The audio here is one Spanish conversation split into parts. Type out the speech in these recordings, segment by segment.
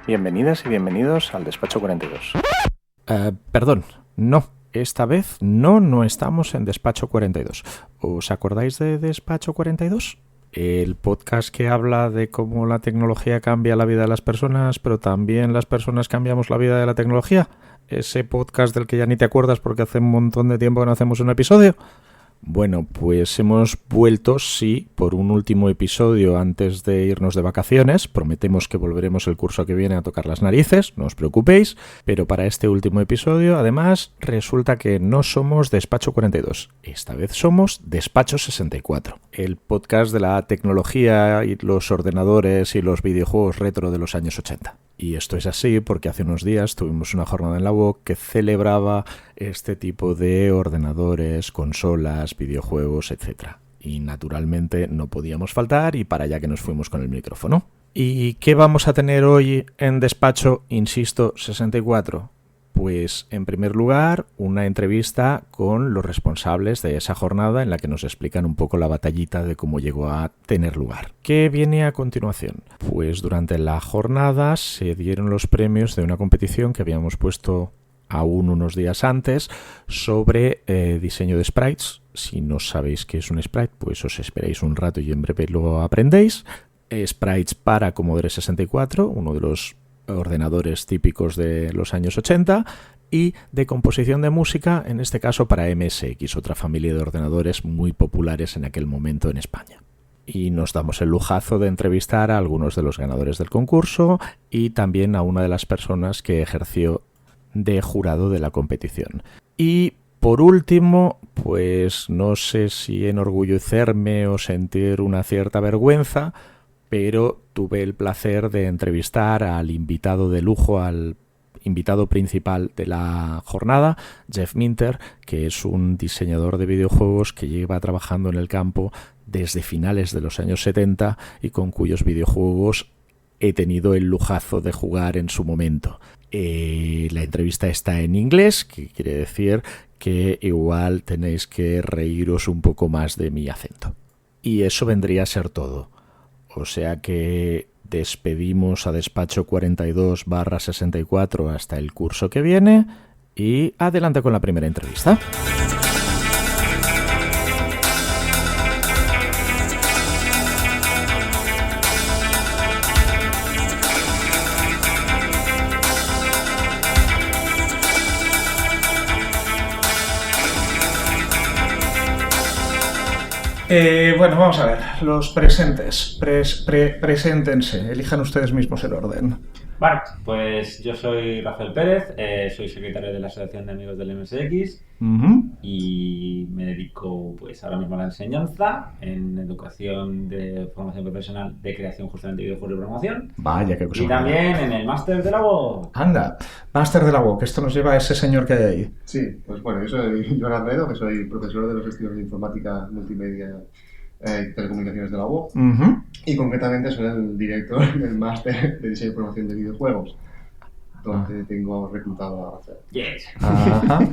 Bienvenidas y bienvenidos al Despacho 42. Perdón, no. Esta vez no estamos en Despacho 42. ¿Os acordáis de Despacho 42? El podcast que habla de cómo la tecnología cambia la vida de las personas, pero también las personas cambiamos la vida de la tecnología. Ese podcast del que ya ni te acuerdas porque hace un montón de tiempo que no hacemos un episodio. Bueno, pues hemos vuelto, sí, por un último episodio antes de irnos de vacaciones. Prometemos que volveremos el curso que viene a tocar las narices, no os preocupéis. Pero para este último episodio, además, resulta que no somos Despacho 42. Esta vez somos Despacho 64. El podcast de la tecnología y los ordenadores y los videojuegos retro de los años 80. Y esto es así porque hace unos días tuvimos una jornada en la UOC que celebraba este tipo de ordenadores, consolas, videojuegos, etc. Y naturalmente no podíamos faltar y para allá que nos fuimos con el micrófono. ¿Y qué vamos a tener hoy en Despacho, insisto, 64? Pues, en primer lugar, una entrevista con los responsables de esa jornada en la que nos explican un poco la batallita de cómo llegó a tener lugar. ¿Qué viene a continuación? Pues durante la jornada se dieron los premios de una competición que habíamos puesto aún unos días antes sobre diseño de sprites. Si no sabéis qué es un sprite, pues os esperéis un rato y en breve lo aprendéis. Sprites para Commodore 64, uno de los ordenadores típicos de los años 80, y de composición de música, en este caso para MSX, otra familia de ordenadores muy populares en aquel momento en España. Y nos damos el lujazo de entrevistar a algunos de los ganadores del concurso y también a una de las personas que ejerció de jurado de la competición. Y por último, pues no sé si enorgullecerme o sentir una cierta vergüenza, pero tuve el placer de entrevistar al invitado de lujo, al invitado principal de la jornada, Jeff Minter, que es un diseñador de videojuegos que lleva trabajando en el campo desde finales de los años 70 y con cuyos videojuegos he tenido el lujazo de jugar en su momento. La entrevista está en inglés, que quiere decir que igual tenéis que reíros un poco más de mi acento. Y eso vendría a ser todo. O sea que despedimos a Despacho 42/64 hasta el curso que viene y adelante con la primera entrevista. Bueno, vamos a ver. Los presentes. Preséntense. Elijan ustedes mismos el orden. Bueno, pues yo soy Rafael Pérez, soy secretario de la Asociación de Amigos del MSX y me dedico pues ahora mismo a la enseñanza en educación de formación profesional de creación justamente de videojuegos de programación. Vaya, qué cosa. Y también en el máster de la UOC. Anda, máster de la UOC, esto nos lleva a ese señor que hay ahí. Sí, pues bueno, yo soy Joan Arnedo, que soy profesor de los estudios de informática multimedia y telecomunicaciones de la UOC y concretamente soy el director del máster de diseño y programación de videojuegos, donde tengo reclutado a Rafael. Yes. Ajá.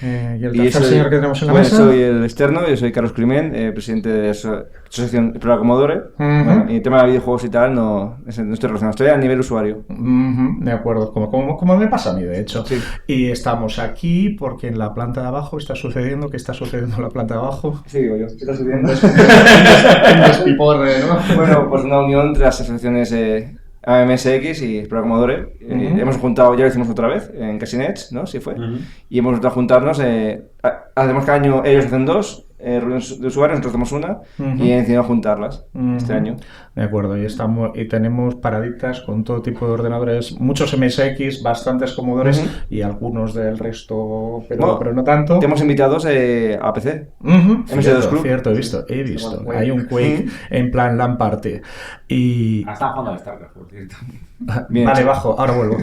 ¿Y el tercer señor que tenemos en la mesa? Soy el externo, yo soy Carlos Climent, presidente de la Asociación de Programa Commodore. Bueno, y el tema de videojuegos y tal no estoy relacionado, estoy a nivel usuario. De acuerdo, como me pasa a mí, de hecho. Sí. Y estamos aquí porque en la planta de abajo está sucediendo. ¿Qué está sucediendo en la planta de abajo? Sí, digo yo. ¿Qué está sucediendo? Un despiporre, ¿no? Bueno, pues una unión entre las asociaciones MSX y Programa Commodore. Hemos juntado, ya lo hicimos otra vez, en Casing Edge, ¿no? Sí fue. Y hemos vuelto a juntarnos. Hacemos cada año, ellos hacen dos reuniones de usuarios, nosotros hacemos una, y decidimos juntarlas este año. De acuerdo, y tenemos paraditas con todo tipo de ordenadores, muchos MSX, bastantes Commodores y algunos del resto, pero no tanto. Tenemos invitados a PC. Cierto, he visto. Hay un Quake en plan LAN Party. Y... Están jugando a StarCraft, por cierto. Bien, vale, bajo, ahora vuelvo.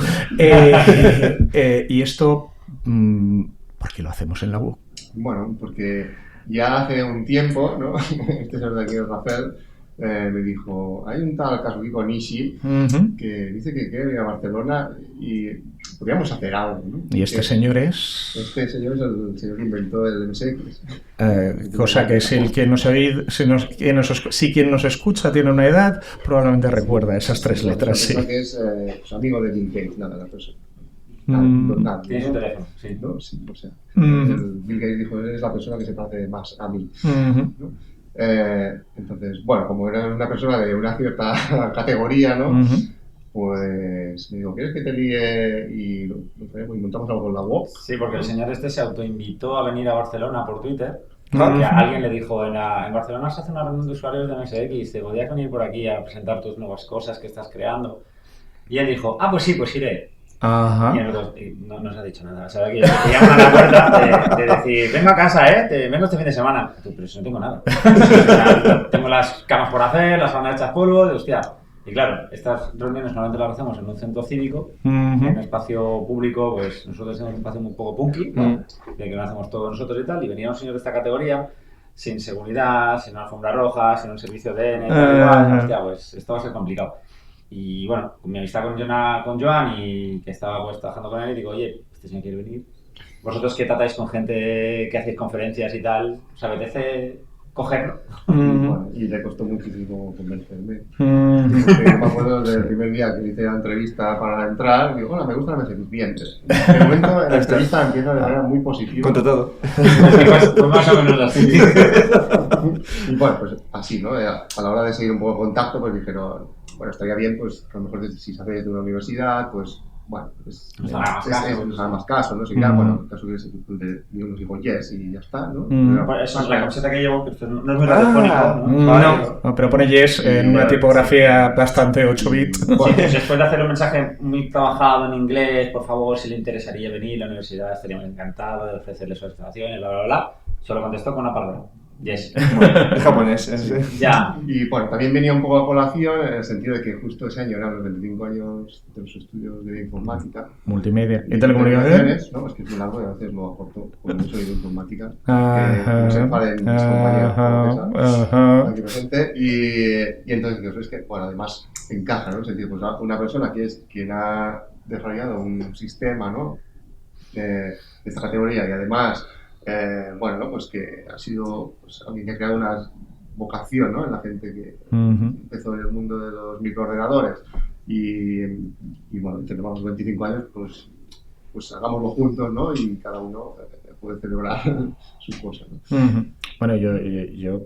Y esto, ¿por qué lo hacemos en la UOC? Bueno, porque ya hace un tiempo, ¿no? Este señor de aquí, Rafael, me dijo, hay un tal Kazuhiko Nishi que dice que quiere ir a Barcelona y podríamos hacer algo, ¿no? ¿Y este señor es? Este señor es el señor que inventó el MSX. Cosa que si quien nos escucha tiene una edad, probablemente recuerda esas 3 letras, sí. Que es amigo de Bill Gates, nada, la persona. Tiene su teléfono, sí. ¿No? Sí, o sea, Bill Gates dijo, es la persona que se parece más a mí. ¿No? Entonces, bueno, como era una persona de una cierta categoría, ¿no? Pues me digo, ¿quieres que te líe y montamos algo con la web? Sí, porque el señor este se autoinvitó a venir a Barcelona por Twitter. Que alguien le dijo, en Barcelona se hace una reunión de usuarios de MSX, te podrías venir por aquí a presentar tus nuevas cosas que estás creando. Y él dijo, pues sí, pues iré. Ajá. Y nosotros no nos ha dicho nada. O sea, que llaman a la puerta de decir, vengo a casa, vengo este fin de semana. Pero si no tengo nada. Tengo las camas por hacer, las sábanas hechas polvo, hostia. Y claro, estas reuniones normalmente las hacemos en un centro cívico, en un espacio público, pues nosotros tenemos un espacio un poco punky, ¿no? De que lo hacemos todos nosotros y tal, y venía un señor de esta categoría, sin seguridad, sin una alfombra roja, sin un servicio de DN, hostia, pues esto va a ser complicado. Y bueno, con mi amistad con Joan y que estaba pues trabajando con él, y digo, oye, este señor quiere venir. Vosotros que tratáis con gente que hacéis conferencias y tal, ¿os apetece cogerlo? Bueno, y le costó muchísimo convencerme. Porque yo me acuerdo del primer día que hice la entrevista para entrar, digo, hola, me gustan las serpientes. En el momento la entrevista empieza de manera muy positiva. Contratado. Pues más o menos así. Y bueno, pues así, ¿no? A la hora de seguir un poco en contacto, pues dijeron, bueno, estaría bien, pues a lo mejor si se hace desde una universidad, pues bueno, pues nos hará más caso, ¿no? Seguirá, bueno, en el caso que nos dijo yes y ya está, ¿no? Eso es la camiseta que llevo, que no es muy radiofónico, ¿no? No, pero pone yes en una tipografía bastante 8-bit. Sí, pues después de hacer un mensaje muy trabajado en inglés, por favor, si le interesaría venir a la universidad, estaríamos encantados de ofrecerle sus instalaciones, bla, bla, bla. Solo contestó con una palabra. Yes. Es japonés. Ya. Y bueno, también venía un poco a colación en el sentido de que justo ese año eran los 25 años de los estudios de informática. Multimedia y telecomunicaciones. No, es que es muy largo y a veces lo aporto con mucho de informática. No se enfaden mis compañeros aquí presente. Y entonces, pues, es que, bueno, además encaja, ¿no? En el sentido, pues una persona que es quien ha desarrollado un sistema, ¿no? De esta categoría y además bueno, ¿no? Pues que ha sido pues, alguien que ha creado una vocación, ¿no? En la gente que empezó en el mundo de los microordenadores y bueno, tenemos 25 años, pues hagámoslo juntos, ¿no? Y cada uno puede celebrar sus cosas, ¿no? Bueno, yo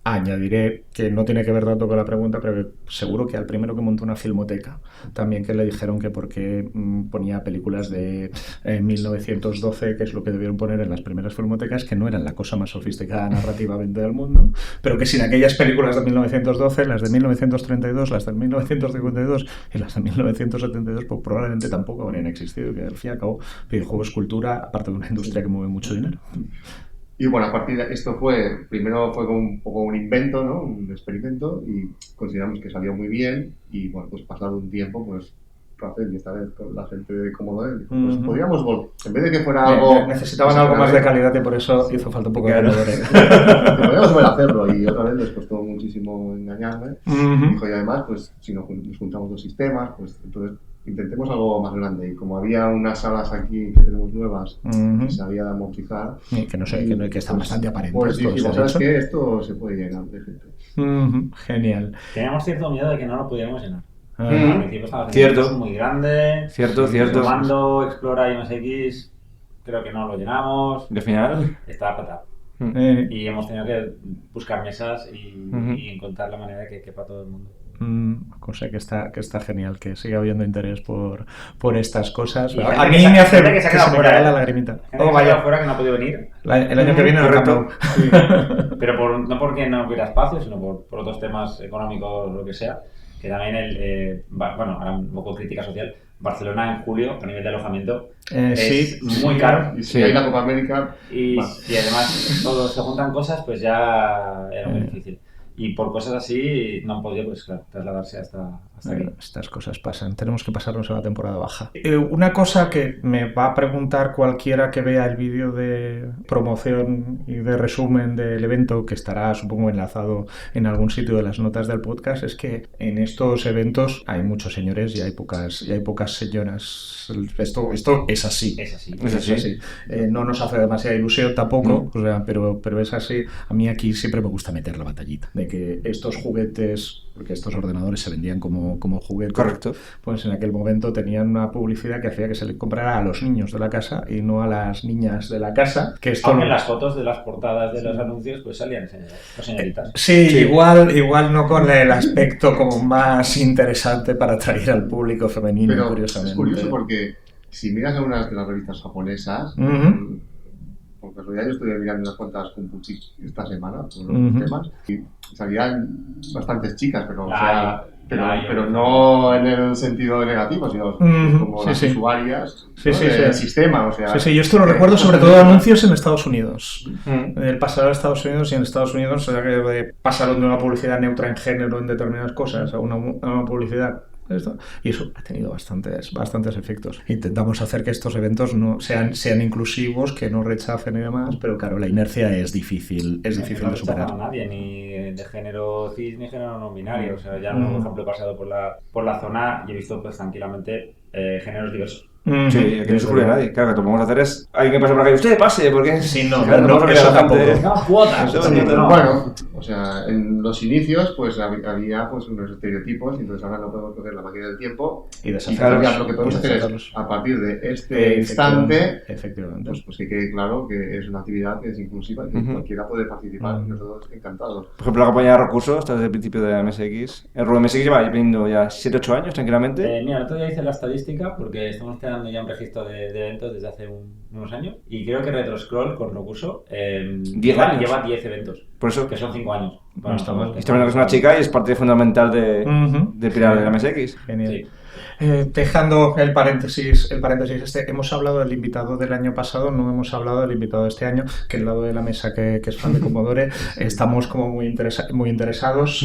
añadiré que no tiene que ver tanto con la pregunta, pero que seguro que al primero que montó una filmoteca, también que le dijeron que porque ponía películas de 1912, que es lo que debieron poner en las primeras filmotecas, que no eran la cosa más sofisticada narrativamente del mundo, pero que sin aquellas películas de 1912, las de 1932, las de 1952 y las de 1972, pues probablemente tampoco habrían existido, que al fin y al cabo videojuegos es cultura, aparte de una industria que mueve mucho dinero. Y bueno, a partir de esto primero fue como un poco un invento, ¿no? Un experimento y consideramos que salió muy bien y bueno, pues pasado un tiempo, pues Rafael y esta vez con la gente de Commodore, pues podríamos en vez de que fuera algo... Necesitaban algo más de calidad y por eso hizo falta un poco de Commodore. Podríamos volver a hacerlo y otra vez les costó muchísimo engañarme. Dijo, y además, pues si nos juntamos dos sistemas, pues entonces intentemos algo más grande y como había unas salas aquí que tenemos nuevas que se había de amortizar que no sé, que están bastante aparentes, pues dijimos, ¿sabes qué? Esto se puede llenar de gente. Genial. Teníamos cierto miedo de que no lo pudiéramos llenar. Cierto. Muy grande. Cierto. Comando, Explora y MSX, creo que no lo llenamos. ¿De final? Estaba petado. Y hemos tenido que buscar mesas y encontrar la manera que quepa todo el mundo. Cosa que está genial, que siga habiendo interés por estas cosas. Y a mí me hace que se me cae la lagrimita. Vaya afuera que no ha podido venir. El año que viene correcto. Sí. Pero no porque no hubiera espacio, sino por otros temas económicos, lo que sea. Que también bueno, ahora un poco crítica social. Barcelona en julio, a nivel de alojamiento, es muy caro. Y si hay la Copa América... Y además todos se juntan cosas, pues ya era muy difícil. y por cosas así no han podido pues, claro, trasladarse hasta aquí. Estas cosas pasan, tenemos que pasarnos a la temporada baja. Una cosa que me va a preguntar cualquiera que vea el vídeo de promoción y de resumen del evento, que estará supongo enlazado en algún sitio de las notas del podcast, es que en estos eventos hay muchos señores y hay pocas señoras. Esto es así. Es así. Es así. No nos hace demasiada ilusión tampoco, o sea, pero es así. A mí aquí siempre me gusta meter la batallita de que estos juguetes, porque estos ordenadores se vendían como juguetes. Correcto. Pues en aquel momento tenían una publicidad que hacía que se le comprara a los niños de la casa y no a las niñas de la casa. Que esto Aunque en las fotos de las portadas de los anuncios pues salían las señoritas. Sí. Igual no con el aspecto como más interesante para atraer al público femenino, pero curiosamente. Es curioso porque si miras algunas de las revistas japonesas, por casualidad yo estuve mirando unas cuantas Kumpuchi esta semana por los temas y salían bastantes chicas, pero no en el sentido negativo, sino como las usuarias del sistema. O sea, yo esto lo recuerdo sobre todo de anuncios en Estados Unidos. El pasado a Estados Unidos, y en Estados Unidos o sea, que pasaron de una publicidad neutra en género en determinadas cosas a una publicidad. Y eso ha tenido bastantes efectos. Intentamos hacer que estos eventos no sean inclusivos, que no rechacen y demás, pero claro, la inercia es difícil de superar. No a nadie, ni de género cis ni género no binario. O sea, ya por ejemplo he pasado por la zona y he visto pues tranquilamente géneros diversos. Sí, aquí no se ocurre a nadie. Claro, lo que podemos hacer es alguien que pase por aquí, usted pase, porque sí, no, eso tampoco. No, cuotas. Bueno, o sea, en los inicios pues había pues unos estereotipos y entonces ahora no podemos coger la máquina del tiempo y claro, lo que podemos hacer es a partir de este instante efectivamente. Pues que quede claro que es una actividad que es inclusiva y que cualquiera puede participar y nosotros encantados. Por ejemplo, la compañía de Recursos está desde el principio de MSX. El rol MSX lleva viniendo ya 7-8 años tranquilamente. Mira, el otro día hice la estadística porque estamos teniendo ya un registro de eventos desde hace unos años y creo que RetroScroll con Recurso 10 años. Lleva 10 eventos. Por eso que son 5 años. Bueno, está mal. Esta que es una chica y es parte fundamental de pilar de la MSX. Genial. Sí. Dejando el paréntesis hemos hablado del invitado del año pasado, no hemos hablado del invitado de este año, que al lado de la mesa que es fan de Commodore estamos como muy interesados.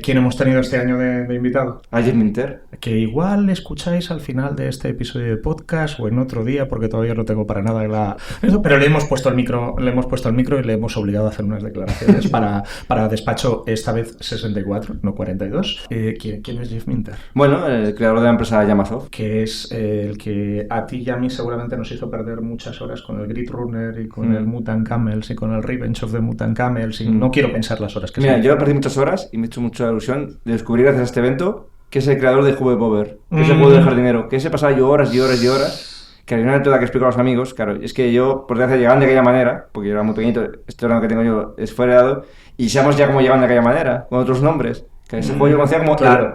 ¿Quién hemos tenido este año de invitado? A Jeff Minter. Que igual escucháis al final de este episodio de podcast o en otro día, porque todavía no tengo para nada pero le hemos puesto el micro y le hemos obligado a hacer unas declaraciones para despacho, esta vez 64, no 42. ¿Quién es Jeff Minter? Bueno, el creador de la empresa Yamasoft, que es el que a ti y a mí seguramente nos hizo perder muchas horas con el Grid Runner y con el Mutant Camels y con el Revenge of the Mutant Camels y no quiero pensar las horas que Mira, yo perdí muchas horas y me he hecho mucha ilusión de descubrir gracias a este evento que es el creador de Hubble Bobber, que es el juego del jardinero, que ese pasaba yo horas y horas y horas, que había una anécdota que explico a los amigos. Claro, es que yo, por desgracia, llegaban de aquella manera, porque yo era muy pequeñito, este ordenador que tengo yo es fuera de edad, y sabemos ya cómo llegaban de aquella manera, con otros nombres, que ese juego yo conocía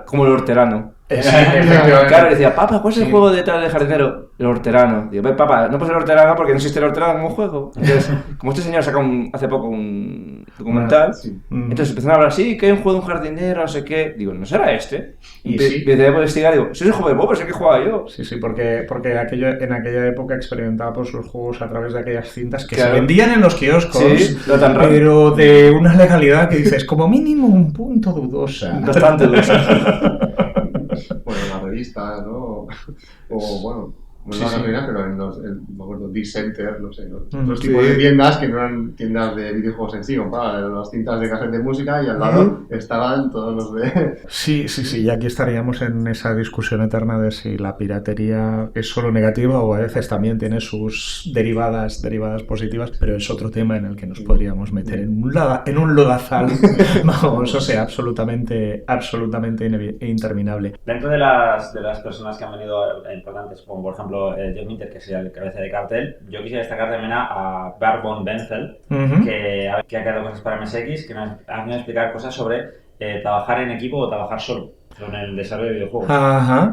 como el horterano. Claro, decía, papá, ¿cuál es el juego detrás del jardinero? El horterano. Digo, papá, no puede ser el horterano porque no existe el horterano como juego. Entonces, como este señor sacó hace poco un documental, entonces empezaron a hablar así, que hay un juego de un jardinero, no sé qué. Digo, ¿no será este? Y empecé a investigar, digo, ese es el juego de Bob, ese que jugaba yo. Sí, porque en aquella época experimentábamos los juegos a través de aquellas cintas que se vendían en los kioscos, pero de una legalidad que dices, como mínimo un punto dudosa. Bastante dudosa. Bueno, en la revista, ¿no? O bueno, no en la revista, pero me acuerdo, D-Center, no sé, otros tipos de tiendas que no eran tiendas de videojuegos en sí, compraban las cintas de cassette de música y al lado estaban todos los de... Sí, y aquí estaríamos en esa discusión eterna de si la piratería es solo negativa o a veces también tiene sus derivadas positivas, pero es otro tema en el que nos podríamos meter en un lodazal, vamos, o sea, absolutamente interminable. Dentro de las personas que han venido importantes, como por ejemplo Jeff Minter, que es el cabeza de cartel, yo quisiera destacar también a Bart von Benzel, que ha creado cosas para MSX, que nos ha venido a explicar cosas sobre trabajar en equipo o trabajar solo en el desarrollo de videojuegos.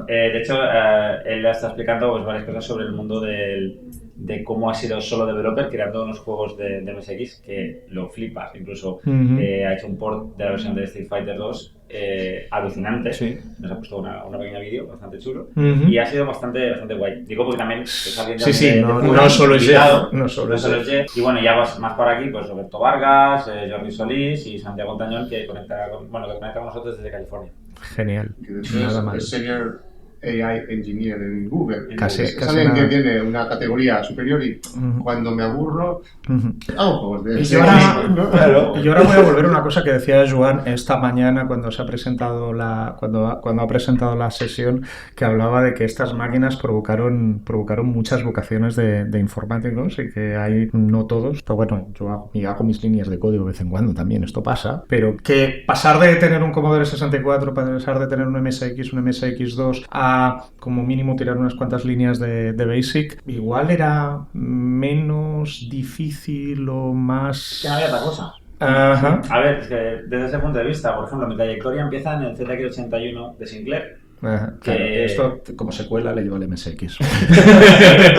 De hecho, él está explicando pues, varias cosas sobre el mundo del de cómo ha sido solo developer creando unos juegos de MSX que lo flipas. Incluso ha hecho un port de la versión de Street Fighter 2 alucinante. Sí. Nos ha puesto una pequeña vídeo bastante chulo y ha sido bastante guay. Digo porque también es alguien no solo es Jeff. No solo es Jeff. Y bueno, ya más por aquí, pues Roberto Vargas, Jordi Solís y Santiago Tañón que conecta con nosotros desde California. Genial. Nada mal. Senior AI Engineer en Google. Casi alguien que tiene una categoría superior y cuando me aburro hago juegos de y ahora voy a volver a una cosa que decía Joan esta mañana cuando se ha presentado cuando ha presentado la sesión, que hablaba de que estas máquinas provocaron muchas vocaciones de informáticos y que hay, no todos, pero bueno, yo hago mis líneas de código de vez en cuando también, esto pasa, pero que pasar de tener un Commodore 64, pasar de tener un MSX, un MSX2 a como mínimo tirar unas cuantas líneas de BASIC, igual era menos difícil o más... Que no había otra cosa. Ajá. A ver, desde ese punto de vista, por ejemplo, mi trayectoria empieza en el ZX81 de Sinclair. Ajá, claro, esto como secuela le lleva al MSX.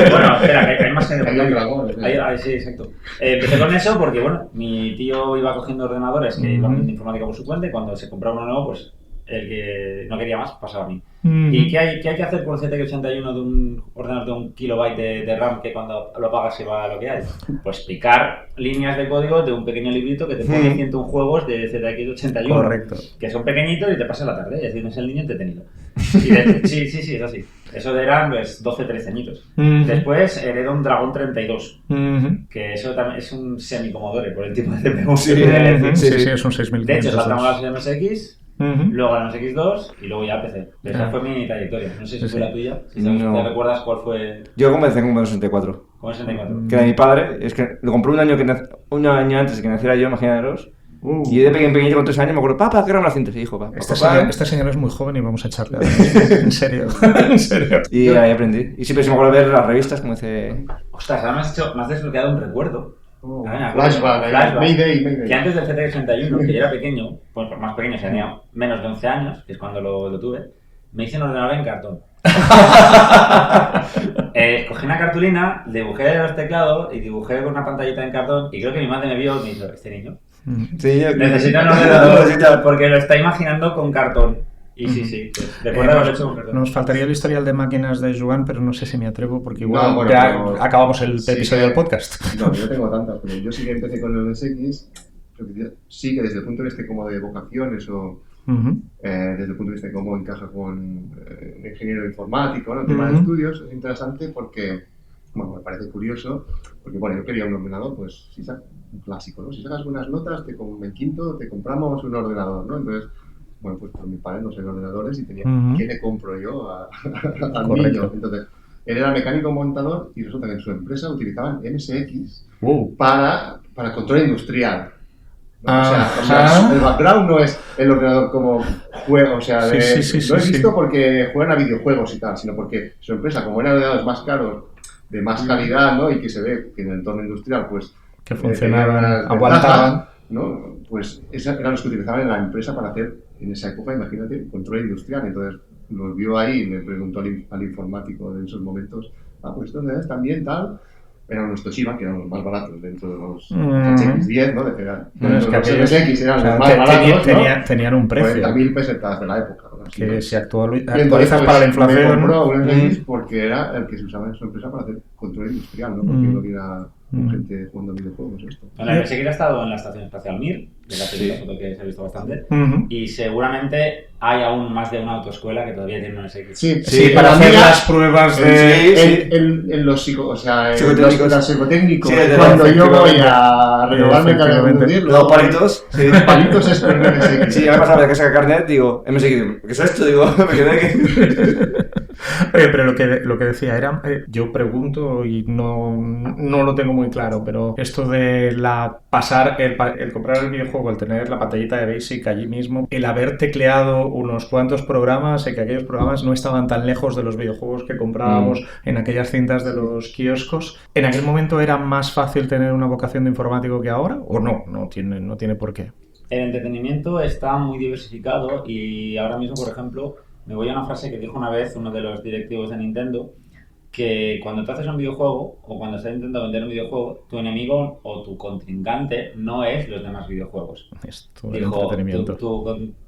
Bueno, espera, que hay más que... sí, exacto. Empecé con eso porque, bueno, mi tío iba cogiendo ordenadores que iba haciendo informática por su cuenta y cuando se compraba uno nuevo, pues el que no quería más pasaba a mí. ¿Y qué hay que hacer con el ZX81 de un ordenador de 1 kilobyte de RAM que cuando lo apagas se va a lo que hay? Pues picar líneas de código de un pequeño librito que te pone 101 juegos de ZX81. Correcto. Que son pequeñitos y te pasas la tarde, es decir, no es el niño entretenido. Sí, es así. Eso de eran pues, 12-13 añitos. Después heredó un Dragon 32, que eso también es un semi-Commodore por el tipo de CPU. Sí, es un 6500. De hecho, saltamos las MSX. Luego a la MSX2 y luego ya PC. Esa fue mi trayectoria. No sé si fue la tuya. Si te recuerdas cuál fue. Yo comencé con un 64. Con 64. Que era mi padre. Es que lo compré un año antes de que naciera yo, imaginaros. Y de pequeñito con 3 años me acuerdo, papá, ¿qué era una cinta? Y dijo, papá. Este señor es muy joven y vamos a echarle a en serio. Y ahí aprendí. Y siempre se me acuerdo ver las revistas como dice. Ostras, ahora me has desbloqueado un recuerdo. Flashback. Mayday. Que antes del ZX81, que yo era pequeño, pues más pequeño, tenía menos de 11 años, que es cuando lo tuve, me hice un ordenador en cartón. Cogí una cartulina, dibujé los teclados y dibujé con una pantallita en cartón y creo que mi madre me vio y me dijo, este niño necesita un ordenador porque lo está imaginando con cartón. Y sí. Después de haberlo hecho con cartón. Nos faltaría el historial de máquinas de Joan, pero no sé si me atrevo porque igual acabamos el episodio del podcast. No, yo tengo tantas, pero yo sí que empecé con el MSX, sí que desde el punto de vista como de vocaciones o desde el punto de vista de cómo encaja con un ingeniero informático, ¿no? El tema de estudios es interesante porque, bueno, me parece curioso, porque bueno, yo quería un ordenador, pues si sacas un clásico, ¿no? Si sacas buenas notas, en quinto te compramos un ordenador, ¿no? Entonces, bueno, pues por mi padre no sé ordenadores y tenía, ¿qué le compro yo al niño? Entonces, él era mecánico montador y resulta que en su empresa utilizaban MSX para control industrial. ¿No? O sea, el background no es el ordenador como juego, o sea, no es visto porque juegan a videojuegos y tal, sino porque su empresa, como eran ordenadores más caros, de más calidad, ¿no? Y que se ve que en el entorno industrial, pues, que funcionaban, aguantaban, ¿no? Pues eran los que utilizaban en la empresa para hacer, en esa época, imagínate, control industrial. Entonces, los vio ahí y le preguntó al informático de esos momentos, pues, ¿dónde es? También tal. Eran los Toshiba, que eran los más baratos dentro de los HX10, ¿no? Los MSX eran los más baratos, ¿no? Tenían un precio. 40.000 pesetas de la época, ¿no? Que si actualizas para la inflación... Me compró un MSX porque era el que se usaba en su empresa para hacer control industrial, ¿no? Porque no hubiera gente jugando videojuegos. Esto. Bueno, el MSX ha estado en la Estación Espacial Mir, de la película foto que se ha visto bastante, y seguramente hay aún más de una autoescuela que todavía tiene un MSX. Sí, para hacer las pruebas de... En los psicotécnicos, cuando yo voy a renovarme cada vez los palitos. Palitos es con MSX. Sí, me ha pasado de que saca carnet, digo, MSX, ¿qué es esto? Digo, me quedé aquí. Pero lo que decía era, yo pregunto y no lo tengo muy claro, pero esto de el comprar el videojuego, el tener la pantallita de BASIC allí mismo, el haber tecleado unos cuantos programas y que aquellos programas no estaban tan lejos de los videojuegos que comprábamos en aquellas cintas de los kioscos, ¿en aquel momento era más fácil tener una vocación de informático que ahora? ¿O no tiene por qué? El entretenimiento está muy diversificado y ahora mismo, por ejemplo, me voy a una frase que dijo una vez uno de los directivos de Nintendo, que cuando tú haces un videojuego o cuando estás intentando vender un videojuego, tu enemigo o tu contrincante no es los demás videojuegos. Es todo el entretenimiento.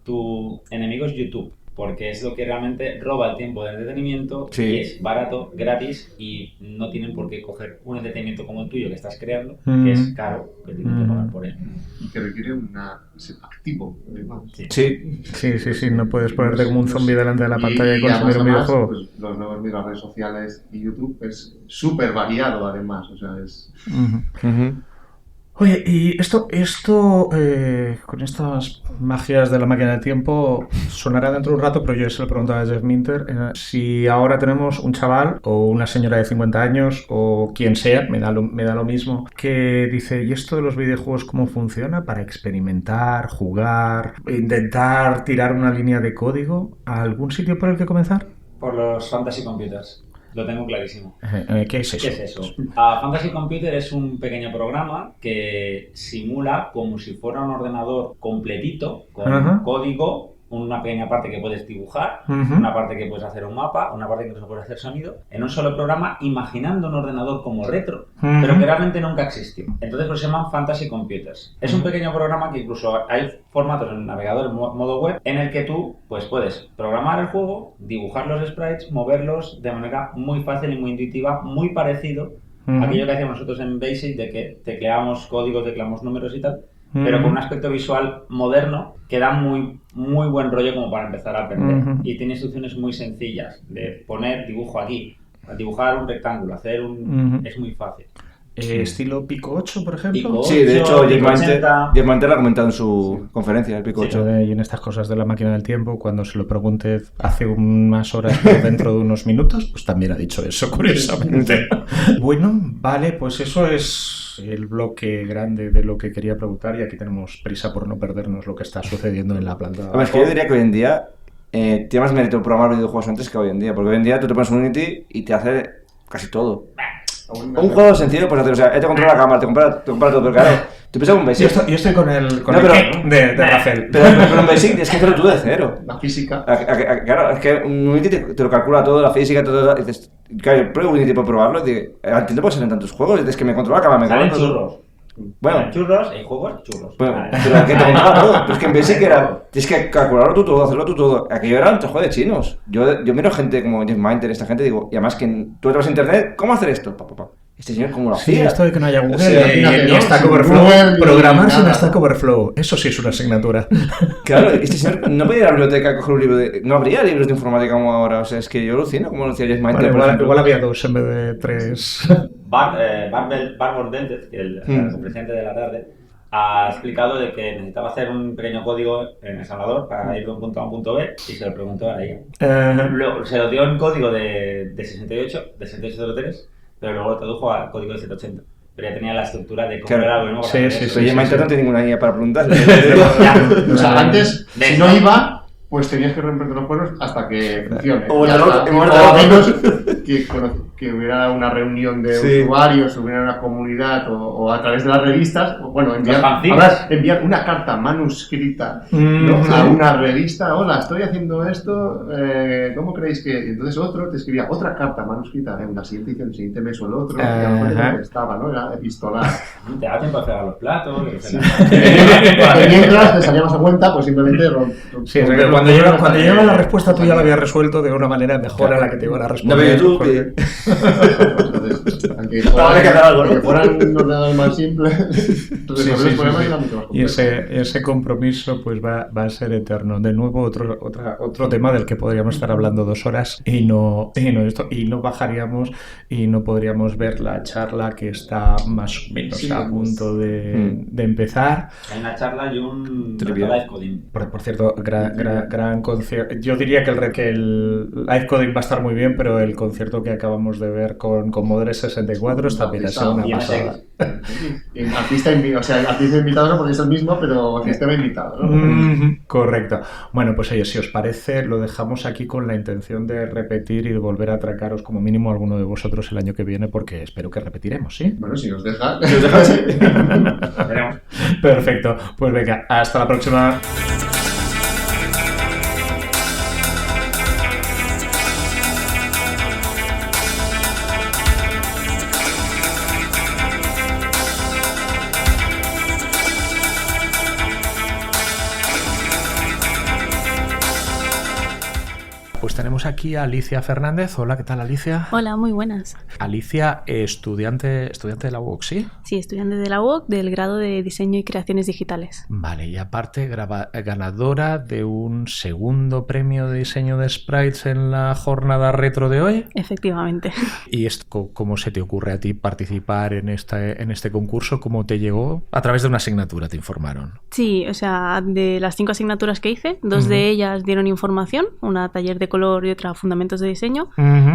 Tu enemigo es YouTube, porque es lo que realmente roba el tiempo de entretenimiento y es barato, gratis y no tienen por qué coger un entretenimiento como el tuyo que estás creando, que es caro, que tienen que pagar por él. Y que requiere ser activo, además. Sí, no puedes ponerte como un zombie delante de la pantalla y consumir un videojuego. Pues, los nuevos medios, las redes sociales y YouTube es súper variado, además, o sea, es... Oye, y esto con estas magias de la máquina del tiempo sonará dentro de un rato, pero yo se lo preguntaba a Jeff Minter, si ahora tenemos un chaval o una señora de 50 años o quien sea, me da lo mismo, que dice, ¿y esto de los videojuegos cómo funciona? Para experimentar, jugar, intentar tirar una línea de código, ¿algún sitio por el que comenzar? Por los Fantasy Computers. Lo tengo clarísimo. ¿Qué es eso? ¿Qué es eso? Fantasy Computer es un pequeño programa que simula como si fuera un ordenador completito, con código, una pequeña parte que puedes dibujar, una parte que puedes hacer un mapa, una parte que incluso puedes hacer sonido, en un solo programa, imaginando un ordenador como retro, pero que realmente nunca existió. Entonces pues se llaman Fantasy Computers. Es un pequeño programa que incluso hay formatos en el navegador en modo web en el que tú pues puedes programar el juego, dibujar los sprites, moverlos de manera muy fácil y muy intuitiva, muy parecido a aquello que hacíamos nosotros en Basic, de que tecleamos código, tecleamos números y tal, pero con un aspecto visual moderno que da muy buen rollo como para empezar a aprender. Y tiene instrucciones muy sencillas de poner dibujo aquí, dibujar un rectángulo, hacer es muy fácil. ¿Estilo Pico 8, por ejemplo? Pico 8, sí, de hecho, Jeff Pico Minter lo ha comentado en su conferencia, el Pico 8. Y en estas cosas de la máquina del tiempo, cuando se lo pregunte hace unas horas, pero dentro de unos minutos, pues también ha dicho eso, curiosamente. Bueno, vale, pues eso es el bloque grande de lo que quería preguntar y aquí tenemos prisa por no perdernos lo que está sucediendo en la planta. Es que yo diría que hoy en día tiene más mérito programar videojuegos antes que hoy en día, porque hoy en día tú te pones un Unity y te hace casi todo. Un juego sencillo, pues hacer, o sea, él te controla la cámara, te compara todo, pero claro, tú piensas un Basic. Yo estoy con el de Rafael. Pero un Basic es que hacerlo tú de cero. La física. Claro, es que un Unity te lo calcula todo, la física, todo. Y dices, claro, yo pruebo Unity por probarlo y digo, entiendo puede ser en tantos juegos, es que me controla la cámara, me Salen controla churros. Bueno, Churros, en juegos, churros. Bueno, pero que te controla todo. Pero es que en Basic era, tienes que calcularlo tú todo, hacerlo tú todo. Aquello era un trabajo de chinos. Yo miro gente como Jeff Minter, esta gente, digo, y además que tú entras a internet, ¿cómo hacer esto? Este señor, ¿cómo lo hacía? Sí, esto de que no haya Google ni Stack Overflow. Programar sin Stack Overflow. Eso sí es una asignatura. Claro, este señor no podía ir a la biblioteca a coger un libro de... No habría libros de informática como ahora. O sea, es que yo alucino como lo decía Jeff Minter. Vale, igual había 2 en vez de 3. Barbel Dented, que el presidente de la tarde, ha explicado de que necesitaba hacer un pequeño código en El Salvador para ir de un punto a un punto B y se lo preguntó a ella. Luego, se lo dio en código de 6803, pero luego lo tradujo al código de 780. Pero ya tenía la estructura de cómo era lo mismo. Sí. Jeff Minter no tiene ninguna guía para preguntar. O sea, antes, si no iba, pues tenías que romperte los cuernos hasta que funcione. O al menos que hubiera una reunión de usuarios, hubiera una comunidad o a través de las revistas, bueno, enviar una carta manuscrita a una revista. Hola, estoy haciendo esto, ¿cómo creéis que...? Entonces otro te escribía otra carta manuscrita en la siguiente edición, el siguiente mes o el otro, y a lo mejor estaba, ¿no? Era epistolar. Te da tiempo a fregar los platos. Mientras te salíamos a cuenta, pues simplemente sí, cuando llega la respuesta tú ya la habías resuelto de una manera mejor a la que te iba a responder. No, pero Entonces, aunque fueran un ordenador más simple, y ese compromiso pues va a ser eterno. De nuevo otro tema del que podríamos estar hablando 2 horas y no bajaríamos y no podríamos ver la charla que está más o menos a punto de empezar. Hay una charla y un live coding. Por cierto, gran concierto. Yo diría que el live coding va a estar muy bien, pero el concierto que acabamos de ver con Commodore 64 también ha sido una pasada. Artista invitado no porque es el mismo, pero sistema invitado, ¿no? Correcto. Bueno, pues oye, si os parece, lo dejamos aquí con la intención de repetir y de volver a atracaros como mínimo a alguno de vosotros el año que viene, porque espero que repetiremos, ¿sí? Bueno, si os deja. Veremos. Perfecto. Pues venga, hasta la próxima. pues tenemos aquí a Alicia Fernández. Hola, ¿qué tal, Alicia? Hola, muy buenas. Alicia, estudiante de la UOC, ¿sí? Sí, estudiante de la UOC del grado de Diseño y Creaciones Digitales. Vale, y aparte ganadora de un segundo premio de diseño de sprites en la jornada retro de hoy. Efectivamente. ¿Y esto, cómo se te ocurre a ti participar en este concurso? ¿Cómo te llegó? A través de una asignatura te informaron. Sí, o sea, de las 5 asignaturas que hice, 2 de ellas dieron información, una taller de color y otra fundamentos de diseño,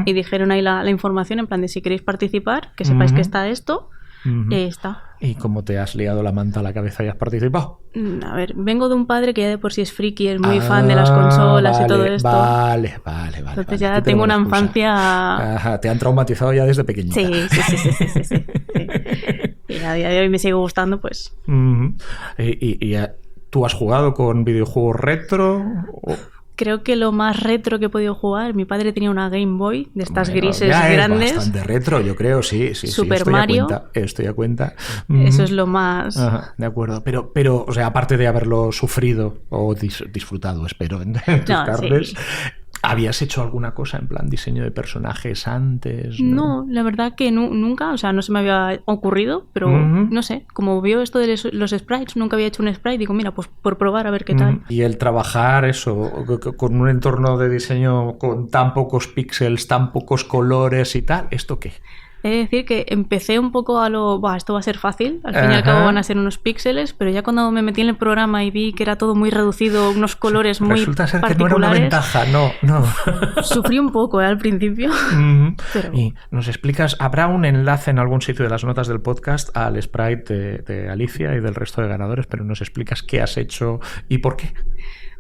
y dijeron ahí la información en plan de si queréis participar, que sepáis que está esto, está. ¿Y cómo te has liado la manta a la cabeza y has participado? A ver, vengo de un padre que ya de por sí es friki, es muy fan de las consolas y todo esto. Vale. Entonces ya tengo una infancia... Ajá, te han traumatizado ya desde pequeñita. Sí. Y a día de hoy me sigue gustando, pues... ¿Y tú has jugado con videojuegos retro? Creo que lo más retro que he podido jugar, mi padre tenía una Game Boy de estas grises grandes. Es bastante retro, yo creo, sí. Super Mario. Estoy a cuenta. Eso es lo más... Ajá, de acuerdo. Pero, o sea, aparte de haberlo sufrido o disfrutado, espero, en tus carnes... Sí. ¿Habías hecho alguna cosa en plan diseño de personajes antes? No, la verdad que nunca, o sea, no se me había ocurrido, pero no sé, como veo esto de los sprites, nunca había hecho un sprite, digo, mira, pues por probar a ver qué tal. Y el trabajar eso, con un entorno de diseño con tan pocos píxeles, tan pocos colores y tal, ¿esto qué? He de decir que empecé un poco a esto va a ser fácil, al fin y al cabo van a ser unos píxeles, pero ya cuando me metí en el programa y vi que era todo muy reducido, unos colores muy resulta ser particulares... que no era una ventaja, no. Sufrí un poco al principio. Pero... Y nos explicas, ¿habrá un enlace en algún sitio de las notas del podcast al sprite de Alicia y del resto de ganadores? Pero nos explicas qué has hecho y por qué.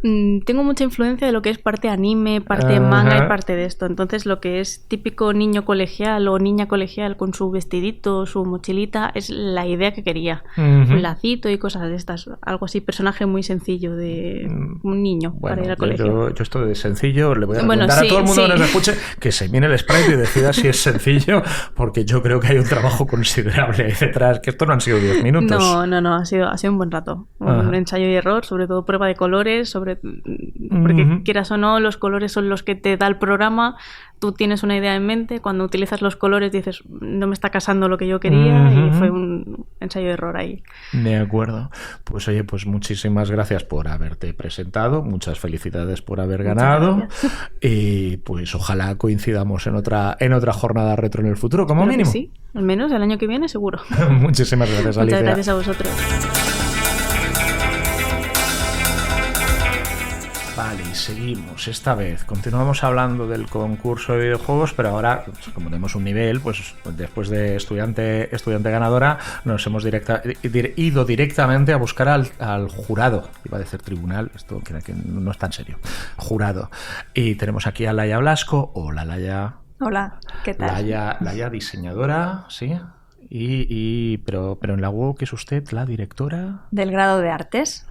Tengo mucha influencia de lo que es parte anime, parte manga y parte de esto. Entonces lo que es típico niño colegial o niña colegial con su vestidito, su mochilita, es la idea que quería. Un lacito y cosas de estas. Algo así, personaje muy sencillo de un niño para ir al colegio. Yo esto de sencillo le voy a recomendar a todo el mundo que nos escuche que se mire el sprite y decida si es sencillo, porque yo creo que hay un trabajo considerable ahí detrás, que esto no han sido 10 minutos. No, ha sido un buen rato. Un ensayo y error, sobre todo prueba de colores, porque quieras o no, los colores son los que te da el programa, tú tienes una idea en mente, cuando utilizas los colores dices, no me está casando lo que yo quería, y fue un ensayo de error ahí. De acuerdo. Pues oye, pues muchísimas gracias por haberte presentado, muchas felicidades por haber ganado, y pues ojalá coincidamos en otra jornada retro en el futuro, como Creo mínimo. Sí, al menos el año que viene seguro. Muchísimas gracias, Alicia. Muchas gracias a vosotros. Vale, y seguimos. Esta vez continuamos hablando del concurso de videojuegos, pero ahora, como tenemos un nivel, pues después de estudiante ganadora, nos hemos ido directamente a buscar al jurado. Iba a decir tribunal, esto que no es tan serio. Jurado. Y tenemos aquí a Laia Blasco. Hola, Laia. Hola, ¿qué tal? Laia diseñadora, ¿sí? Pero en la UOC es usted la directora... Del grado de artes.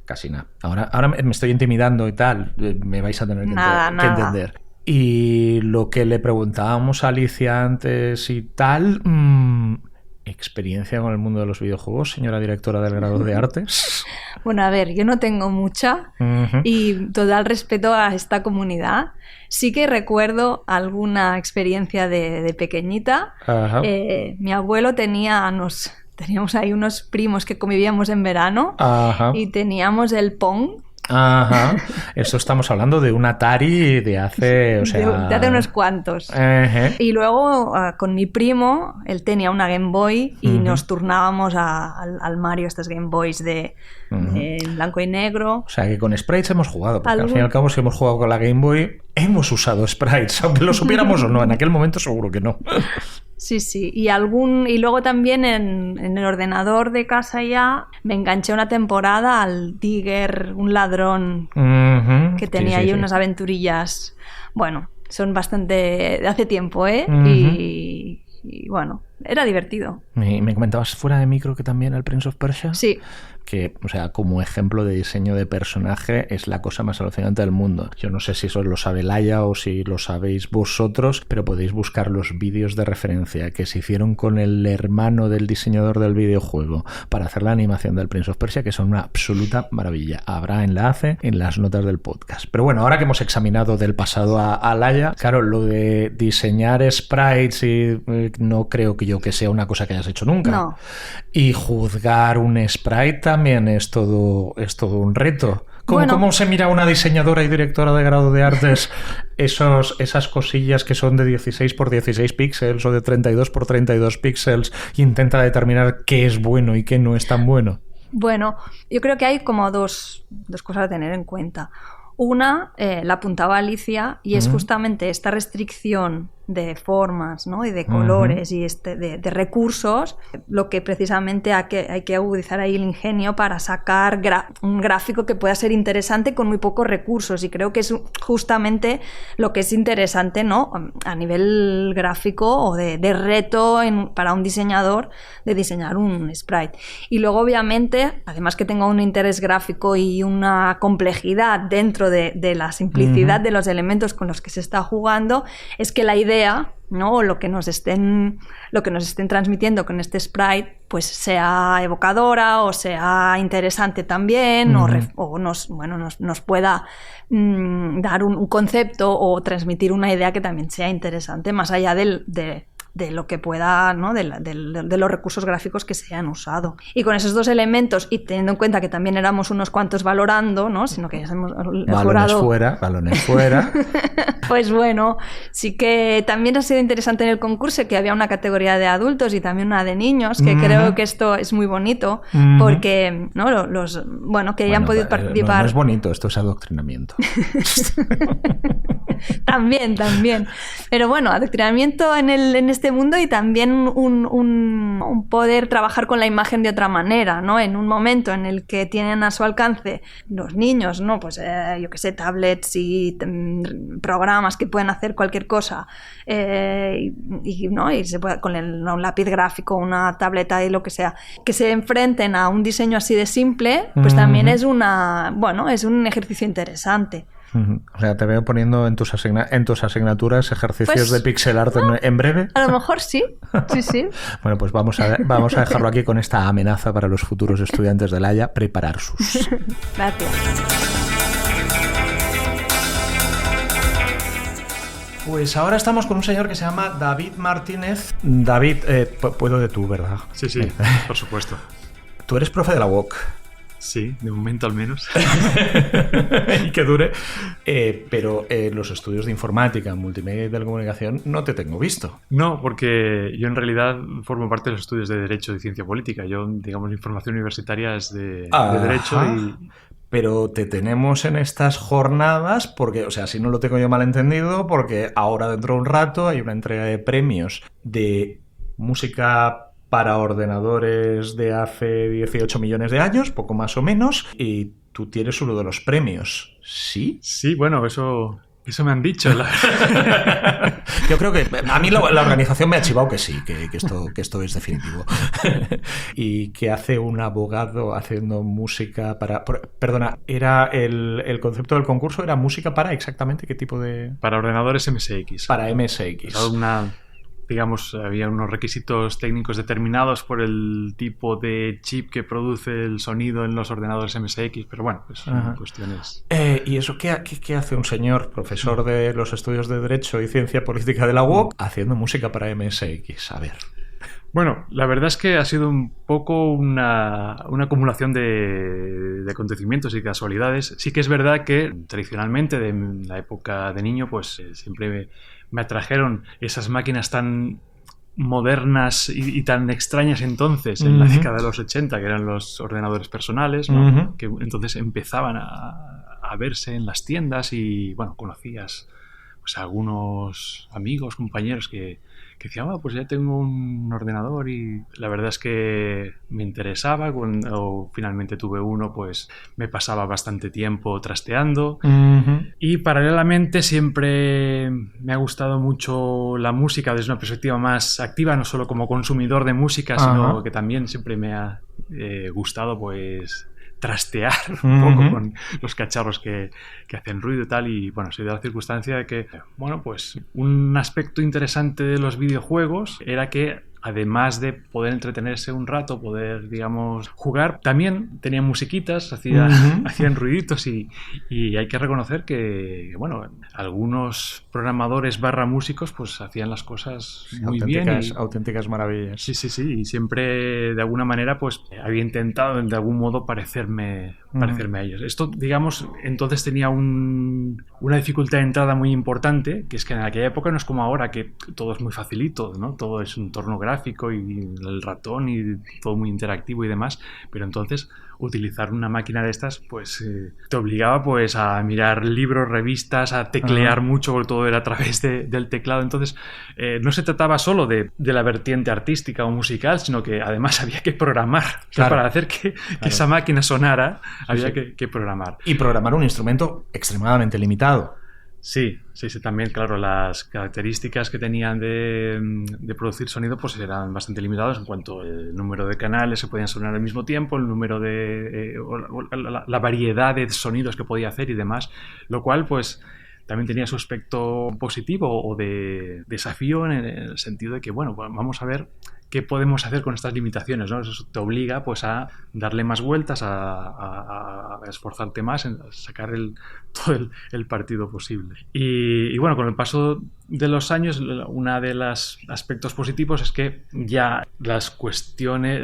Casi nada. Ahora me estoy intimidando y tal. Me vais a tener que entender. Y lo que le preguntábamos a Alicia antes y tal... ¿Experiencia con el mundo de los videojuegos, señora directora del grado de artes? Bueno, a ver, yo no tengo mucha y total respeto a esta comunidad. Sí que recuerdo alguna experiencia de pequeñita. Mi abuelo teníamos ahí unos primos que convivíamos en verano y teníamos el Pong. Eso estamos hablando de un Atari de hace... O sea... de hace unos cuantos. Y luego con mi primo, él tenía una Game Boy y nos turnábamos al Mario, estos Game Boys de blanco y negro. O sea que con sprites hemos jugado, porque al fin y al cabo si hemos jugado con la Game Boy, hemos usado sprites, aunque lo supiéramos o no, en aquel momento seguro que no. Sí. Y luego también en el ordenador de casa ya me enganché una temporada al Digger, un ladrón que tenía ahí unas aventurillas. Bueno, son bastante de hace tiempo, ¿eh? Y bueno, era divertido. Me comentabas fuera de micro que también el Prince of Persia. Sí. que, o sea, como ejemplo de diseño de personaje, es la cosa más alucinante del mundo. Yo no sé si eso lo sabe Laia o si lo sabéis vosotros, pero podéis buscar los vídeos de referencia que se hicieron con el hermano del diseñador del videojuego para hacer la animación del Prince of Persia, que son una absoluta maravilla. Habrá enlace en las notas del podcast. Pero bueno, ahora que hemos examinado del pasado a Laia, claro, lo de diseñar sprites y no creo que sea una cosa que hayas hecho nunca. No. Y juzgar un sprite también es todo un reto. ¿Cómo se mira una diseñadora y directora de grado de artes esas cosillas que son de 16 por 16 píxeles o de 32 por 32 píxeles e intenta determinar qué es bueno y qué no es tan bueno? Bueno, yo creo que hay como dos cosas a tener en cuenta. Una, la apuntaba Alicia, y es justamente esta restricción de formas, ¿no? Y de colores y de recursos, lo que precisamente hay que agudizar ahí el ingenio para sacar un gráfico que pueda ser interesante con muy pocos recursos, y creo que es justamente lo que es interesante, ¿no? A nivel gráfico o de reto para un diseñador de diseñar un sprite. Y luego, obviamente, además que tenga un interés gráfico y una complejidad dentro de la simplicidad de los elementos con los que se está jugando, es que la idea, ¿no? O lo que nos estén transmitiendo con este sprite, pues sea evocadora o sea interesante también, o nos pueda dar un concepto o transmitir una idea que también sea interesante, más allá de lo que pueda, ¿no? de los recursos gráficos que se hayan usado. Y con esos dos elementos, y teniendo en cuenta que también éramos unos cuantos valorando, ¿no? Sino que ya hemos balones fuera. Pues bueno, sí que también ha sido interesante en el concurso que había una categoría de adultos y también una de niños, que creo que esto es muy bonito, porque, ¿no? que hayan podido participar. No es bonito, esto es adoctrinamiento. También. Pero bueno, adoctrinamiento en este mundo, y también un poder trabajar con la imagen de otra manera, ¿no? En un momento en el que tienen a su alcance los niños, ¿no? Pues yo qué sé, tablets y programas que pueden hacer cualquier cosa, y se puede con un lápiz gráfico, una tableta y lo que sea, que se enfrenten a un diseño así de simple, pues también es un ejercicio interesante. O sea, te veo poniendo en tus asignaturas ejercicios pues, de pixel art en breve. A lo mejor sí. Bueno, pues vamos a dejarlo aquí con esta amenaza para los futuros estudiantes de Laia: preparar sus. Gracias. Pues ahora estamos con un señor que se llama David Martínez. David, puedo de tú, ¿verdad? Sí, por supuesto. Tú eres profe de la UOC. Sí, de momento al menos. Y que dure. Pero los estudios de informática, multimedia y telecomunicación no te tengo visto. No, porque yo en realidad formo parte de los estudios de Derecho y Ciencia Política. Yo, digamos, mi formación universitaria es de Derecho y... Pero te tenemos en estas jornadas porque, o sea, si no lo tengo yo mal entendido, porque ahora dentro de un rato hay una entrega de premios de música para ordenadores de hace 18 millones de años, poco más o menos, y tú tienes uno de los premios, ¿sí? Sí, bueno, eso me han dicho. Yo creo que a mí la organización me ha chivado que sí, que esto es definitivo. ¿Y qué hace un abogado haciendo música para... Perdona, ¿era el concepto del concurso era música para exactamente qué tipo de...? Para ordenadores MSX. Para MSX. Digamos, había unos requisitos técnicos determinados por el tipo de chip que produce el sonido en los ordenadores MSX, pero bueno, pues son cuestiones... ¿Y eso qué hace un señor profesor de los estudios de Derecho y Ciencia Política de la UOC haciendo música para MSX? A ver... Bueno, la verdad es que ha sido un poco una acumulación de acontecimientos y casualidades. Sí que es verdad que tradicionalmente, de la época de niño, pues siempre me atrajeron esas máquinas tan modernas y tan extrañas entonces, en la década de los 80, que eran los ordenadores personales, ¿no? Que entonces empezaban a verse en las tiendas y, bueno, conocías pues a algunos amigos, compañeros que decían, pues ya tengo un ordenador, y la verdad es que me interesaba. Cuando finalmente tuve uno, pues me pasaba bastante tiempo trasteando. Y paralelamente siempre me ha gustado mucho la música desde una perspectiva más activa, no solo como consumidor de música, sino que también siempre me ha gustado pues trastear un poco con los cacharros que hacen ruido y tal, y bueno, se dio la circunstancia de que, bueno, pues un aspecto interesante de los videojuegos era que además de poder entretenerse un rato, poder, digamos, jugar, también tenían musiquitas, hacían ruiditos y hay que reconocer que, bueno, algunos programadores / músicos pues hacían las cosas muy bien. Auténticas maravillas. Sí, y siempre de alguna manera pues había intentado de algún modo parecerme a ellos. Esto, digamos, entonces tenía una dificultad de entrada muy importante, que es que en aquella época no es como ahora, que todo es muy facilito, ¿no? Todo es un entorno gráfico y el ratón y todo muy interactivo y demás, pero entonces utilizar una máquina de estas pues te obligaba pues a mirar libros, revistas, a teclear mucho, porque todo era a través del teclado. Entonces no se trataba solo de la vertiente artística o musical, sino que además había que programar. Claro. O sea, para hacer que esa máquina sonara había que programar. Y programar un instrumento extremadamente limitado. Sí, también, claro, las características que tenían de producir sonido pues eran bastante limitadas en cuanto al número de canales que podían sonar al mismo tiempo, el número de la variedad de sonidos que podía hacer y demás, lo cual pues también tenía su aspecto positivo o de desafío en el sentido de que, bueno, vamos a ver qué podemos hacer con estas limitaciones, ¿no? Eso te obliga pues a darle más vueltas, a esforzarte más en sacar todo el partido posible. Y bueno, con el paso de los años, uno de los aspectos positivos es que ya las cuestiones,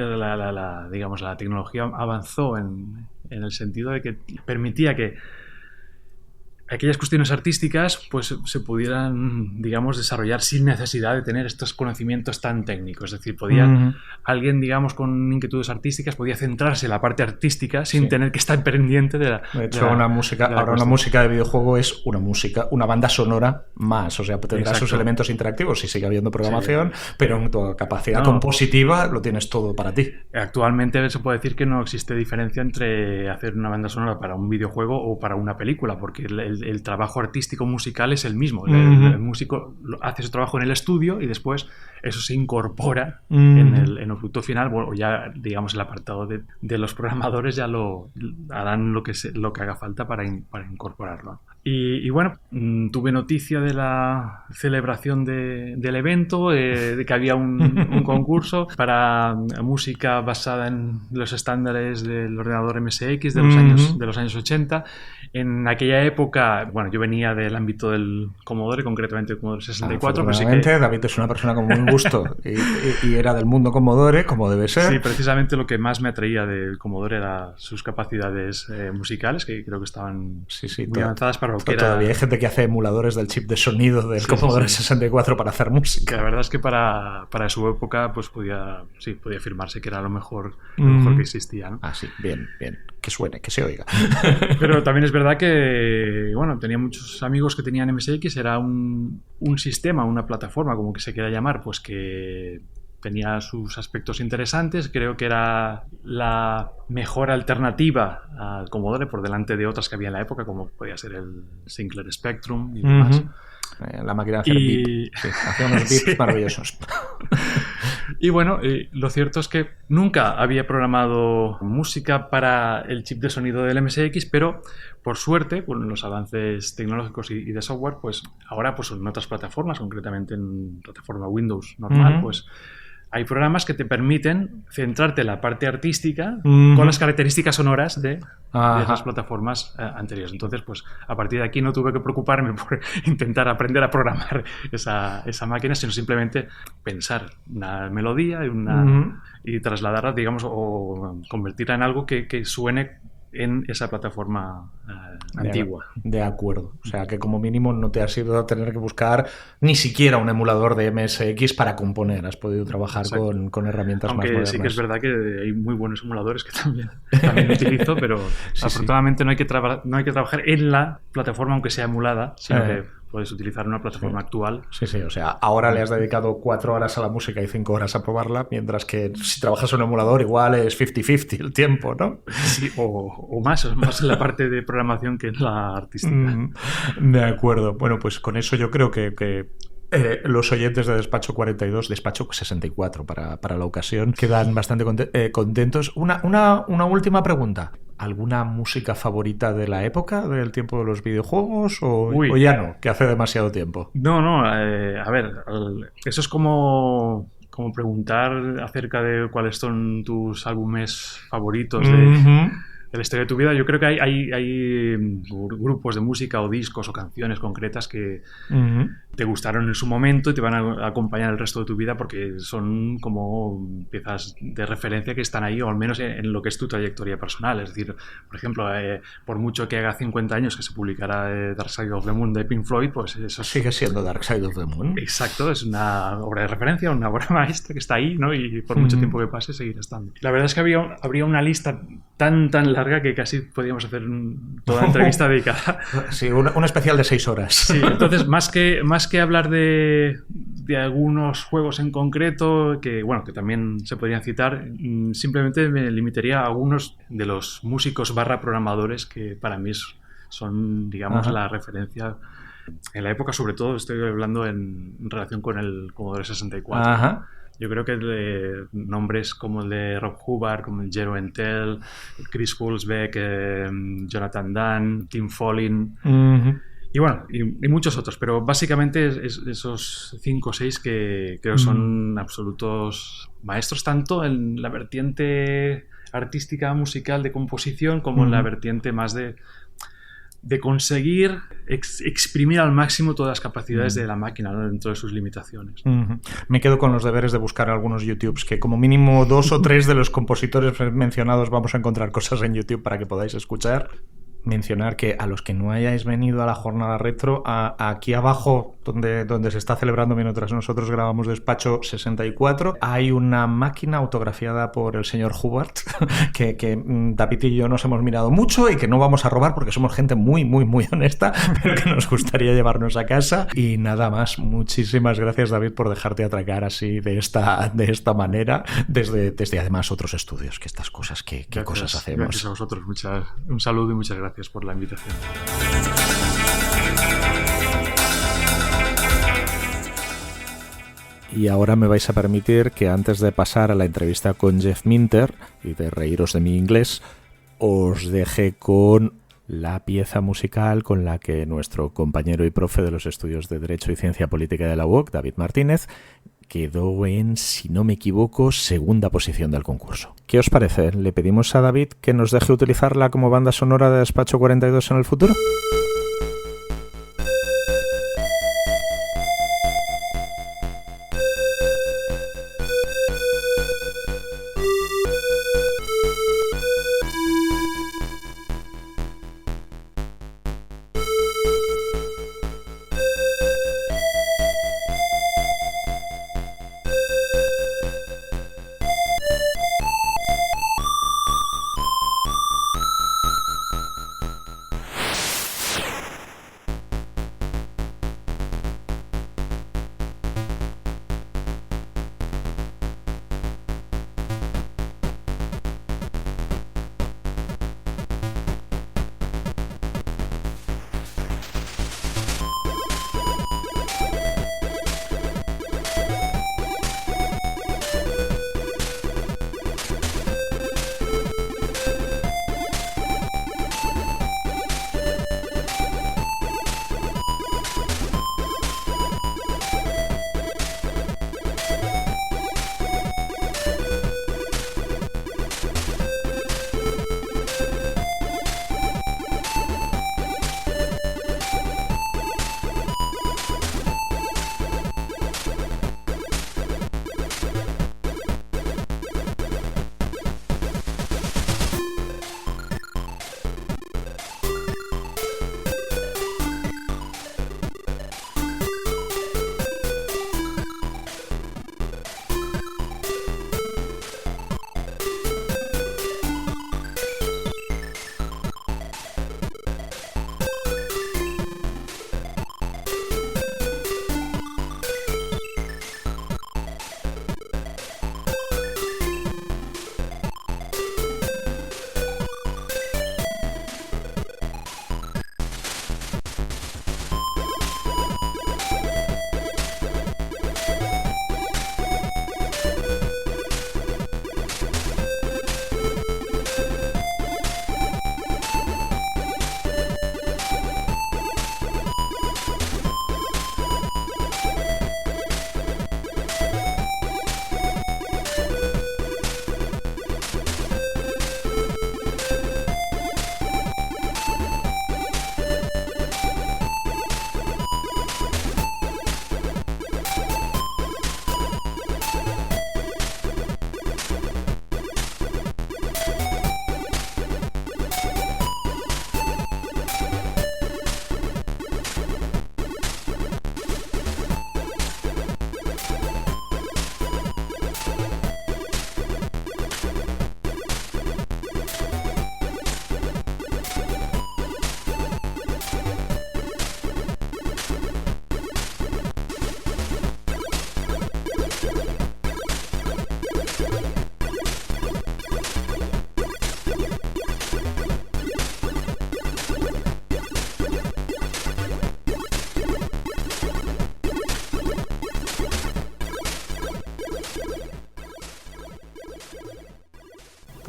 digamos, la tecnología avanzó en el sentido de que permitía que aquellas cuestiones artísticas pues se pudieran, digamos, desarrollar sin necesidad de tener estos conocimientos tan técnicos. Es decir, podía alguien, digamos, con inquietudes artísticas podía centrarse en la parte artística sin tener que estar pendiente de la... De hecho, una música de videojuego es una banda sonora más. O sea, tendrá sus elementos interactivos y sigue habiendo programación, pero en tu capacidad compositiva lo tienes todo para ti. Actualmente se puede decir que no existe diferencia entre hacer una banda sonora para un videojuego o para una película, porque el trabajo artístico musical es el mismo. El músico hace su trabajo en el estudio y después eso se incorpora en el producto final. Bueno, ya, digamos, el apartado de los programadores ya lo harán lo que haga falta para incorporarlo. Y bueno, tuve noticia de la celebración del evento, de que había un concurso para música basada en los estándares del ordenador MSX de los años 80. En aquella época, bueno, yo venía del ámbito del Commodore, concretamente del Commodore 64. Pero sí que... David es una persona con buen gusto y era del mundo Commodore, como debe ser. Sí, precisamente lo que más me atraía del Commodore era sus capacidades musicales, que creo que estaban muy avanzadas para lo que era. Todavía hay gente que hace emuladores del chip de sonido del Commodore 64 para hacer música. La verdad es que para su época pues podía afirmarse que era lo mejor que existía, ¿no? Ah, sí, bien. Que suene, que se oiga. Pero también es verdad que, bueno, tenía muchos amigos que tenían MSX, era un sistema, una plataforma, como que se quiera llamar, pues que tenía sus aspectos interesantes. Creo que era la mejor alternativa al Commodore por delante de otras que había en la época, como podía ser el Sinclair Spectrum y demás. La máquina de hacer beep. Sí, hacía unos beeps maravillosos. Y bueno, lo cierto es que nunca había programado música para el chip de sonido del MSX, pero por suerte, con los avances tecnológicos y de software, pues ahora pues en otras plataformas, concretamente en plataforma Windows normal, pues hay programas que te permiten centrarte en la parte artística con las características sonoras de esas plataformas anteriores. Entonces, pues a partir de aquí no tuve que preocuparme por intentar aprender a programar esa máquina, sino simplemente pensar una melodía y trasladarla, digamos, o convertirla en algo que suene en esa plataforma antigua. De acuerdo. O sea, que como mínimo no te has ido a tener que buscar ni siquiera un emulador de MSX para componer. Has podido trabajar con herramientas más modernas. Aunque sí que es verdad que hay muy buenos emuladores que también utilizo, pero afortunadamente no hay que trabajar en la plataforma aunque sea emulada, sino que puedes utilizar una plataforma actual. Sí, o sea, ahora le has dedicado 4 horas a la música y 5 horas a probarla, mientras que si trabajas en un emulador igual es 50-50 el tiempo, ¿no? Sí, o más en la parte de programación que en la artística. De acuerdo. Bueno, pues con eso yo creo que Los oyentes de Despacho 42, Despacho 64 para la ocasión, quedan bastante contentos. Una última pregunta. ¿Alguna música favorita de la época, del tiempo de los videojuegos? ¿O ya no, que hace demasiado tiempo? No, a ver, eso es como preguntar acerca de cuáles son tus álbumes favoritos de la historia de tu vida. Yo creo que hay grupos de música o discos o canciones concretas que te gustaron en su momento y te van a acompañar el resto de tu vida porque son como piezas de referencia que están ahí, o al menos en lo que es tu trayectoria personal. Es decir, por ejemplo, por mucho que haga 50 años que se publicara Dark Side of the Moon de Pink Floyd, pues eso sigue siendo Dark Side of the Moon. Exacto, es una obra de referencia, una obra maestra que está ahí, ¿no? Y por mucho tiempo que pase seguirá estando. La verdad es que habría una lista tan larga que casi podríamos hacer toda la entrevista dedicada. Sí, un especial de 6 horas. Sí, entonces más que hablar de algunos juegos en concreto que también se podrían citar, simplemente me limitaría a algunos de los músicos / programadores que para mí son, digamos, la referencia en la época. Sobre todo estoy hablando en relación con el Commodore 64. Ajá. Yo creo que nombres como el de Rob Hubbard, como el Jero Entel, Chris Hulsbeck, Jonathan Dunn, Tim Follin, y muchos otros, pero básicamente esos 5 o 6 que creo son absolutos maestros, tanto en la vertiente artística, musical, de composición, como en la vertiente más de conseguir exprimir al máximo todas las capacidades de la máquina, ¿no? Dentro de sus limitaciones. Me quedo con los deberes de buscar algunos YouTubes, que como mínimo 2 o 3 de los compositores mencionados vamos a encontrar cosas en YouTube para que podáis escuchar. Mencionar que a los que no hayáis venido a la jornada retro, aquí abajo donde se está celebrando mientras nosotros grabamos Despacho 64, hay una máquina autografiada por el señor Hubbard que David y yo nos hemos mirado mucho y que no vamos a robar porque somos gente muy, muy, muy honesta, pero que nos gustaría llevarnos a casa. Y nada más, muchísimas gracias, David, por dejarte atracar así de esta manera desde además otros estudios, que estas cosas, ¿qué cosas hacemos? Gracias a vosotros, un saludo y muchas gracias por la invitación. Y ahora me vais a permitir que antes de pasar a la entrevista con Jeff Minter y de reíros de mi inglés, os deje con la pieza musical con la que nuestro compañero y profe de los estudios de Derecho y Ciencia Política de la UOC, David Martínez, quedó en, si no me equivoco, 2ª posición del concurso. ¿Qué os parece? ¿Le pedimos a David que nos deje utilizarla como banda sonora de Despacho 42 en el futuro?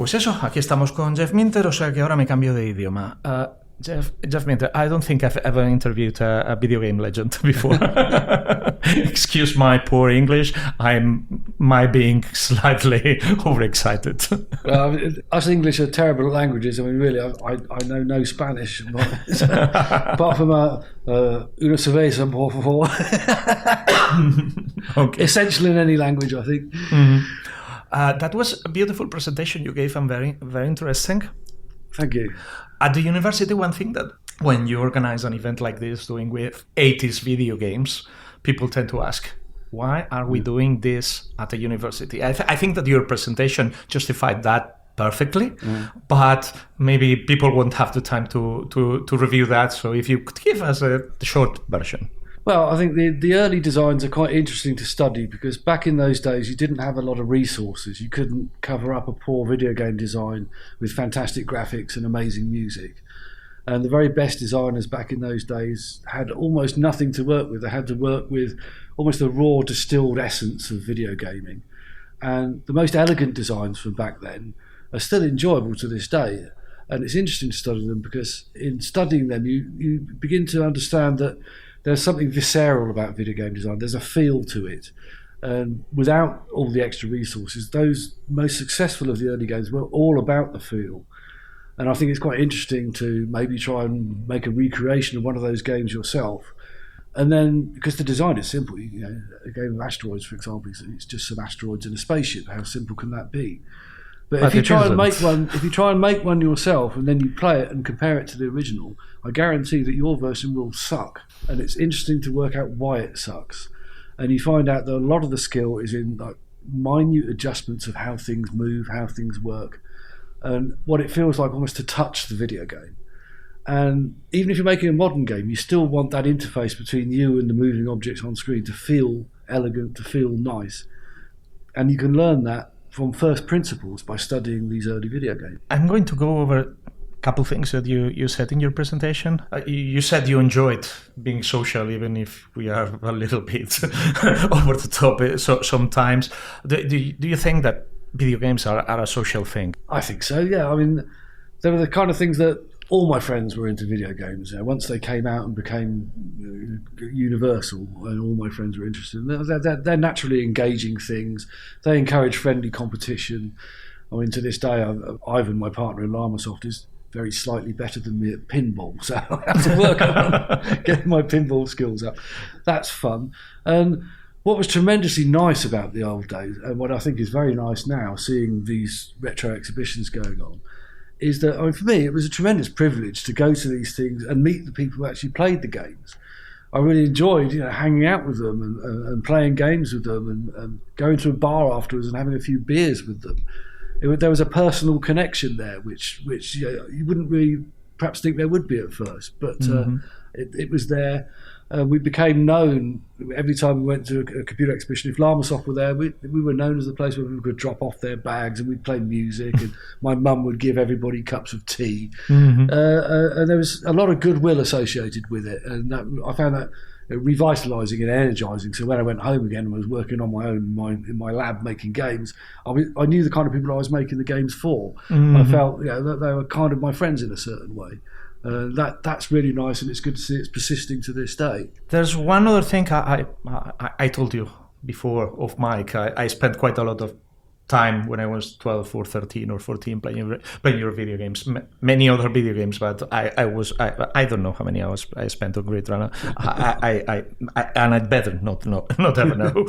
Pues eso, aquí estamos con Jeff Minter, o sea que ahora me cambio de idioma. Jeff Minter, I don't think I've ever interviewed a video game legend before. Excuse my poor English. My being slightly overexcited. Us English are terrible at languages. I mean, really, I know no Spanish. Apart from una cerveza, por favor. Okay. Essential in any language, I think. Mm-hmm. That was a beautiful presentation you gave and very, very interesting. Thank you. At the university, one thing that when you organize an event like this, doing with 80s video games, people tend to ask, why are we doing this at a university? I think that your presentation justified that perfectly, but maybe people won't have the time to review that. So if you could give us a short version. Well, I think the early designs are quite interesting to study because back in those days you didn't have a lot of resources. You couldn't cover up a poor video game design with fantastic graphics and amazing music. And the very best designers back in those days had almost nothing to work with. They had to work with almost the raw distilled essence of video gaming. And the most elegant designs from back then are still enjoyable to this day. And it's interesting to study them because in studying them you begin to understand that there's something visceral about video game design. There's a feel to it. And without all the extra resources, those most successful of the early games were all about the feel. And I think it's quite interesting to maybe try and make a recreation of one of those games yourself. And then, because the design is simple, a game of asteroids, for example, it's just some asteroids in a spaceship. How simple can that be? But if you try and make one yourself and then you play it and compare it to the original, I guarantee that your version will suck. And it's interesting to work out why it sucks. And you find out that a lot of the skill is in like minute adjustments of how things move, how things work, and what it feels like almost to touch the video game. And even if you're making a modern game, you still want that interface between you and the moving objects on screen to feel elegant, to feel nice. And you can learn that from first principles by studying these early video games. I'm going to go over a couple things that you said in your presentation. You said you enjoyed being social, even if we are a little bit over the top sometimes. Do you think that video games are a social thing? I think so, yeah. I mean, they were the kind of things that all my friends were into video games. Once they came out and became universal, and all my friends were interested in them, they're naturally engaging things. They encourage friendly competition. I mean, to this day, Ivan, my partner in Llamasoft, is very slightly better than me at pinball, so I have to work on getting my pinball skills up. That's fun. And what was tremendously nice about the old days, and what I think is very nice now, seeing these retro exhibitions going on, is that, I mean, for me, it was a tremendous privilege to go to these things and meet the people who actually played the games. I really enjoyed, hanging out with them and playing games with them and going to a bar afterwards and having a few beers with them. There was a personal connection there, which you wouldn't really perhaps think there would be at first, but it was there. We became known every time we went to a computer exhibition. If Llamasoft were there, we were known as the place where people could drop off their bags and we'd play music, and my mum would give everybody cups of tea. And there was a lot of goodwill associated with it, and I found that revitalising and energising. So when I went home again and was working on my own in my lab making games, I knew the kind of people I was making the games for. I felt that they were kind of my friends in a certain way. That's really nice, and it's good to see it's persisting to this day. There's one other thing I told you before off mic. I spent quite a lot of time when I was 12 or 13 or 14 playing your video games, many other video games, but I don't know how many hours I spent on Grid Runner. And I'd better not ever know.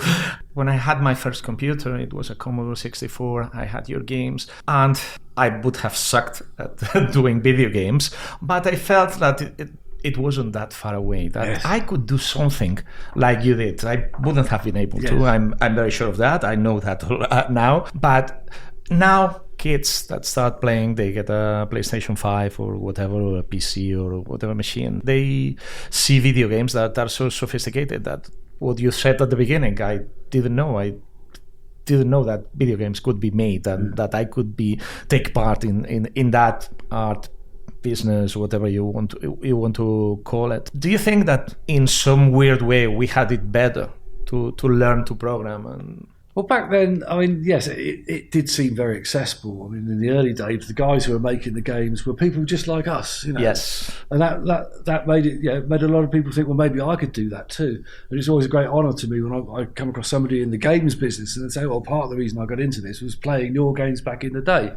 When I had my first computer, it was a Commodore 64. I had your games, and I would have sucked at doing video games, but I felt that it wasn't that far away, that I could do something like you did. I wouldn't have been able to. I'm very sure of that. I know that now. But now kids that start playing, they get a PlayStation 5 or whatever, or a PC or whatever machine. They see video games that are so sophisticated that what you said at the beginning, I didn't know. I didn't know that video games could be made and that I could take part in that art business, whatever you want to call it. Do you think that in some weird way we had it better to learn to program? And Well, back then, I mean, yes, it did seem very accessible. I mean, in the early days, the guys who were making the games were people just like us, you know. Yes. And that made it, made a lot of people think, well, maybe I could do that too. And it's always a great honour to me when I come across somebody in the games business and they say, well, part of the reason I got into this was playing your games back in the day.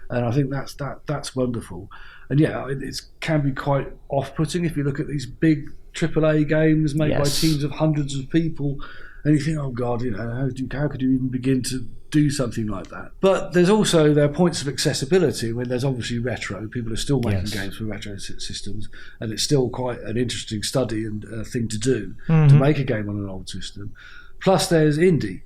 And I think that's wonderful. And yeah, it can be quite off-putting if you look at these big AAA games made by teams of hundreds of people. And you think, oh God, you know, how could you even begin to do something like that? But there are points of accessibility when there's obviously retro. People are still making games for retro systems, and it's still quite an interesting study and thing to do to make a game on an old system. Plus, there's indie.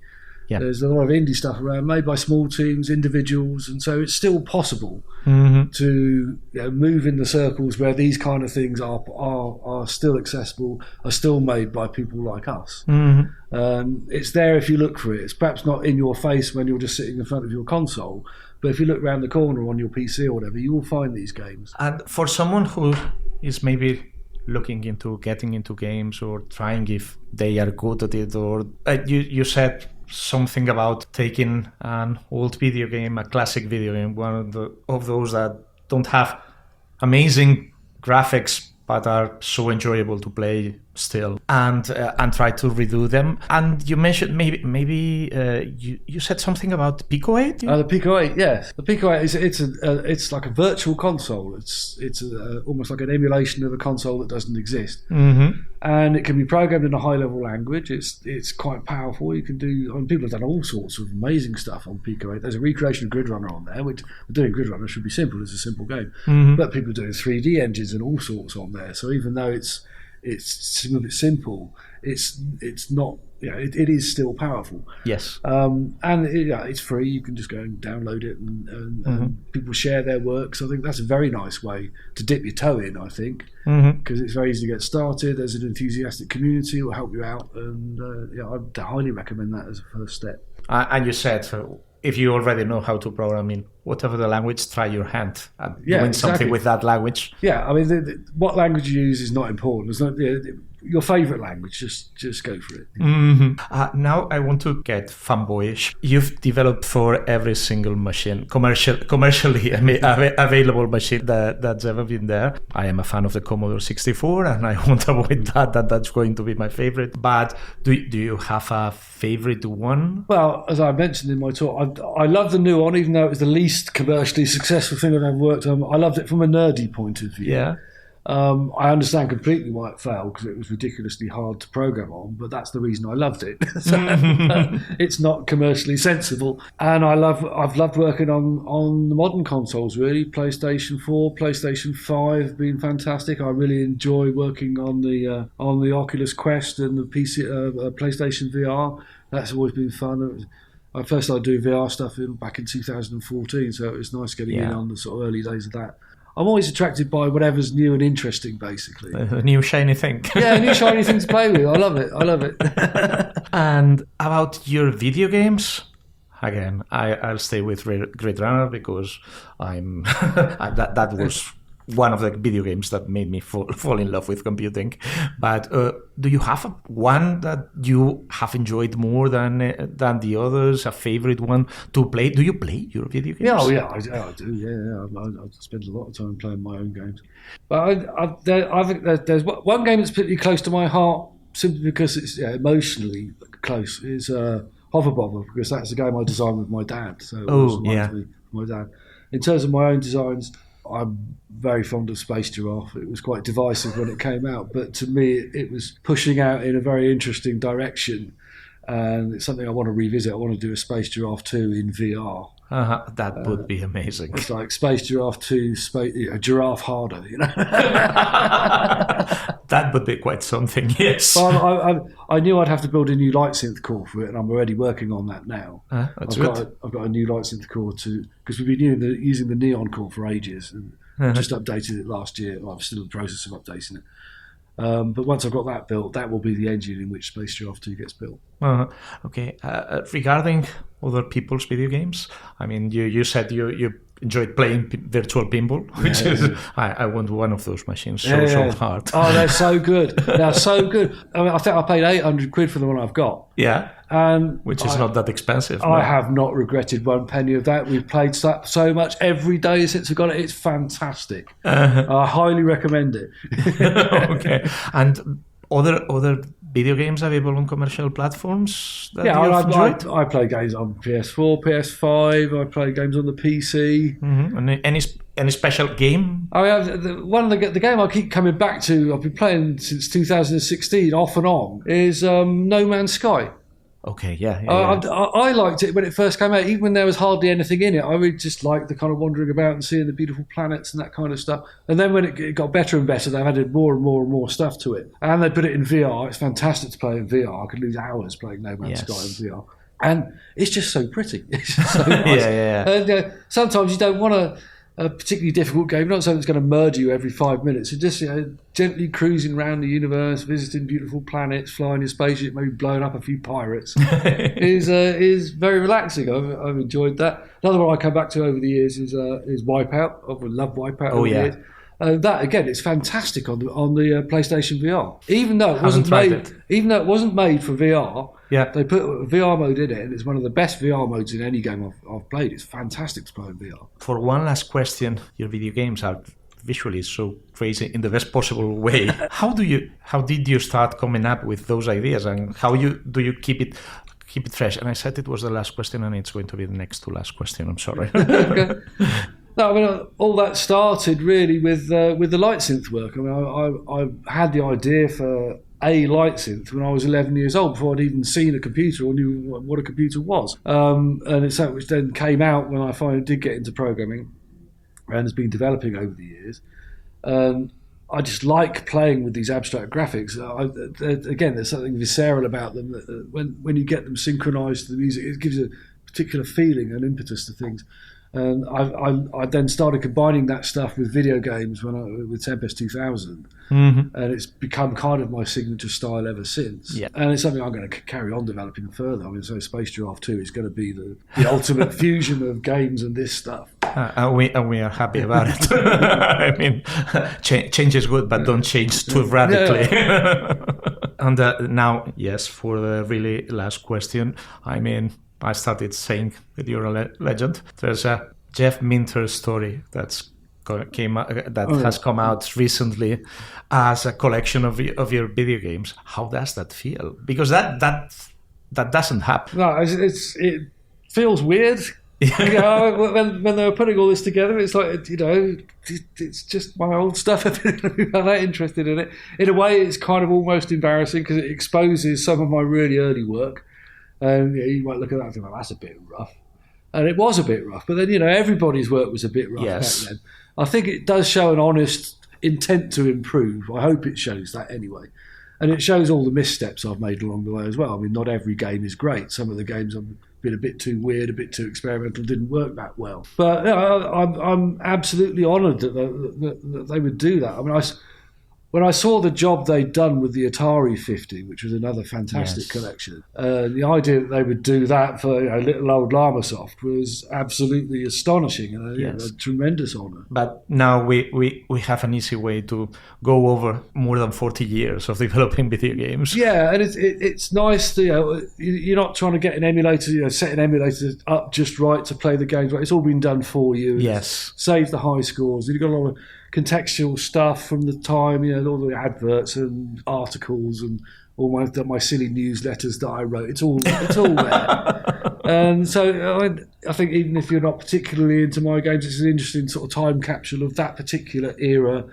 Yeah. There's a lot of indie stuff around made by small teams, individuals, and so it's still possible to move in the circles where these kind of things are still accessible, are still made by people like us. It's there if you look for it. It's perhaps not in your face when you're just sitting in front of your console, but if you look around the corner on your PC or whatever, you will find these games. And for someone who is maybe looking into getting into games or trying if they are good at it, or you said something about taking an old video game, a classic video game, one of those that don't have amazing graphics but are so enjoyable to play still, and try to redo them. And you mentioned maybe you said something about Pico 8? The Pico 8, yes. The Pico 8 it's like a virtual console. It's almost like an emulation of a console that doesn't exist, and it can be programmed in a high-level language. It's quite powerful. You can do. I mean, people have done all sorts of amazing stuff on Pico 8. There's a recreation of Grid Runner on there, which doing Grid Runner should be simple. It's a simple game, but people are doing 3D engines and all sorts on there. So even though it's simple, it's not. It is still powerful. Yes. And it's free. You can just go and download it, and people share their works. I think that's a very nice way to dip your toe in. I think because it's very easy to get started. There's an enthusiastic community who will help you out, and I'd highly recommend that as a first step. And you said, if you already know how to program in whatever the language, try your hand at doing something with that language. Yeah, I mean, what language you use is not important. It's not your favourite language. Just go for it. Now I want to get fanboyish. You've developed for every single machine, commercially available machine that's ever been there. I am a fan of the Commodore 64, and I won't avoid that's going to be my favourite. But do you have a favourite one? Well, as I mentioned in my talk, I love the Nuon, even though it was the least commercially successful thing I've ever worked on. I loved it from a nerdy point of view. Yeah. I understand completely why it failed, because it was ridiculously hard to program on, but that's the reason I loved it. It's not commercially sensible, and I've loved working on the modern consoles. Really, PlayStation 4, PlayStation 5 have been fantastic. I really enjoy working on the Oculus Quest and the PC PlayStation VR. That's always been fun. I first started doing VR stuff back in 2014, so it was nice getting in on the sort of early days of that. I'm always attracted by whatever's new and interesting, basically. A new shiny thing. Yeah, a new shiny thing to play with. I love it. And about your video games? Again, I'll stay with Grid Runner because that was one of the video games that made me fall in love with computing. But do you have one that you have enjoyed more than the others? A favorite one to play? Do you play your video games? I do. Yeah, I spend a lot of time playing my own games. But I think there's one game that's particularly close to my heart, simply because it's emotionally close. Is Hover Bobber, because that's a game I designed with my dad. So it reminds me of my dad. In terms of my own designs, I'm very fond of Space Giraffe. It was quite divisive when it came out, but to me it was pushing out in a very interesting direction, and it's something I want to revisit. I want to do a Space Giraffe 2 in VR. That would be amazing. It's like Space Giraffe 2, Giraffe harder, you know. That would be quite something, yes. I knew I'd have to build a new light synth core for it, and I'm already working on that now. That's good. I've got a new light synth core because we've been using the Neon core for ages, and just updated it last year. I'm still in the process of updating it. But once I've got that built, that will be the engine in which Space Giraffe 2 gets built. Okay. Regarding other people's video games, I mean, you said you enjoyed playing virtual pinball, which I want one of those machines so hard. Oh, they're so good. They're so good. I mean, I think I paid £800 for the one I've got. Yeah. Which is not that expensive. I have not regretted one penny of that. We've played so much every day since we got it. It's fantastic. I highly recommend it. Okay. And other video games available on commercial platforms that you've enjoyed? I play games on PS4, PS5. I play games on the PC. Mm-hmm. And any special game? The game I keep coming back to, I've been playing since 2016 off and on, is No Man's Sky. Okay, yeah. I liked it when it first came out, even when there was hardly anything in it. I really just liked the kind of wandering about and seeing the beautiful planets and that kind of stuff. And then when it got better and better, they've added more and more and more stuff to it. And they put it in VR. It's fantastic to play in VR. I could lose hours playing No Man's Sky in VR. And it's just so pretty. It's just so nice. And, sometimes you don't want a particularly difficult game, not something that's going to murder you every 5 minutes. You're just gently cruising around the universe, visiting beautiful planets, flying your spaceship, maybe blowing up a few pirates. is very relaxing. I've enjoyed that. Another one I come back to over the years is Wipeout. I love Wipeout over the years. That again, it's fantastic on the PlayStation VR. Even though it wasn't made for VR. Yeah, they put a VR mode in it, and it's one of the best VR modes in any game I've played. It's fantastic to play in VR. For one last question, your video games are visually so crazy in the best possible way. How did you start coming up with those ideas, and how do you keep it fresh? And I said it was the last question, and it's going to be the next to last question. I'm sorry. Okay. No, I mean, all that started really with the light synth work. I mean, I had the idea for a light synth when I was 11 years old, before I'd even seen a computer or knew what a computer was. And it's something which then came out when I finally did get into programming and has been developing over the years. I just like playing with these abstract graphics. Again, there's something visceral about them. When you get them synchronized to the music, it gives a particular feeling and impetus to things. And I then started combining that stuff with video games with Tempest 2000, and it's become kind of my signature style ever since. Yeah. And it's something I'm going to carry on developing further. I mean, so Space Giraffe 2 is going to be the ultimate fusion of games and this stuff. And we are happy about it. I mean, change is good, but don't change too radically. Yeah. And now, yes, for the really last question, I mean, I started saying that you're a legend. There's a Jeff Minter story has come out recently as a collection of your video games. How does that feel? Because that doesn't happen. No, it feels weird. When they were putting all this together, it's like, it's just my old stuff. I'm not that interested in it. In a way, it's kind of almost embarrassing because it exposes some of my really early work. And you might look at that and think, well, that's a bit rough. And it was a bit rough. But then, everybody's work was a bit rough back then. I think it does show an honest intent to improve. I hope it shows that anyway. And it shows all the missteps I've made along the way as well. I mean, not every game is great. Some of the games have been a bit too weird, a bit too experimental, didn't work that well. But I'm absolutely honoured that they would do that. I mean, when I saw the job they'd done with the Atari 50, which was another fantastic collection, the idea that they would do that for little old Llamasoft was absolutely astonishing and a tremendous honour. But now we have an easy way to go over more than 40 years of developing video games. Yeah, and it's nice to, you're not trying to get an emulator, set an emulator up just right to play the games. It's all been done for you. Yes. Save the high scores. You've got a lot of contextual stuff from the time, all the adverts and articles and all my silly newsletters that I wrote. It's all there. And so I think even if you're not particularly into my games, it's an interesting sort of time capsule of that particular era.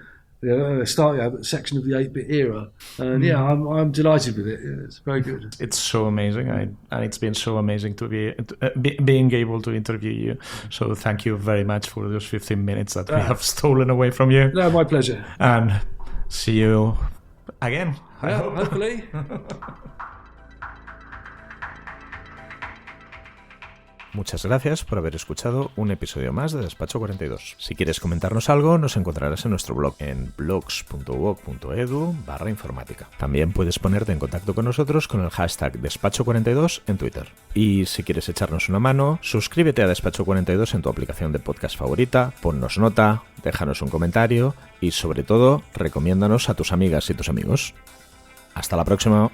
Section of the 8-bit era, and I'm delighted with it. It's very good. It's so amazing, and it's been so amazing to being able to interview you. So thank you very much for those 15 minutes that we have stolen away from you. No, my pleasure. And see you again. Hopefully. Muchas gracias por haber escuchado un episodio más de Despacho 42. Si quieres comentarnos algo, nos encontrarás en nuestro blog en blogs.uoc.edu/informática. También puedes ponerte en contacto con nosotros con el hashtag Despacho42 en Twitter. Y si quieres echarnos una mano, suscríbete a Despacho 42 en tu aplicación de podcast favorita, ponnos nota, déjanos un comentario y sobre todo, recomiéndanos a tus amigas y tus amigos. Hasta la próxima.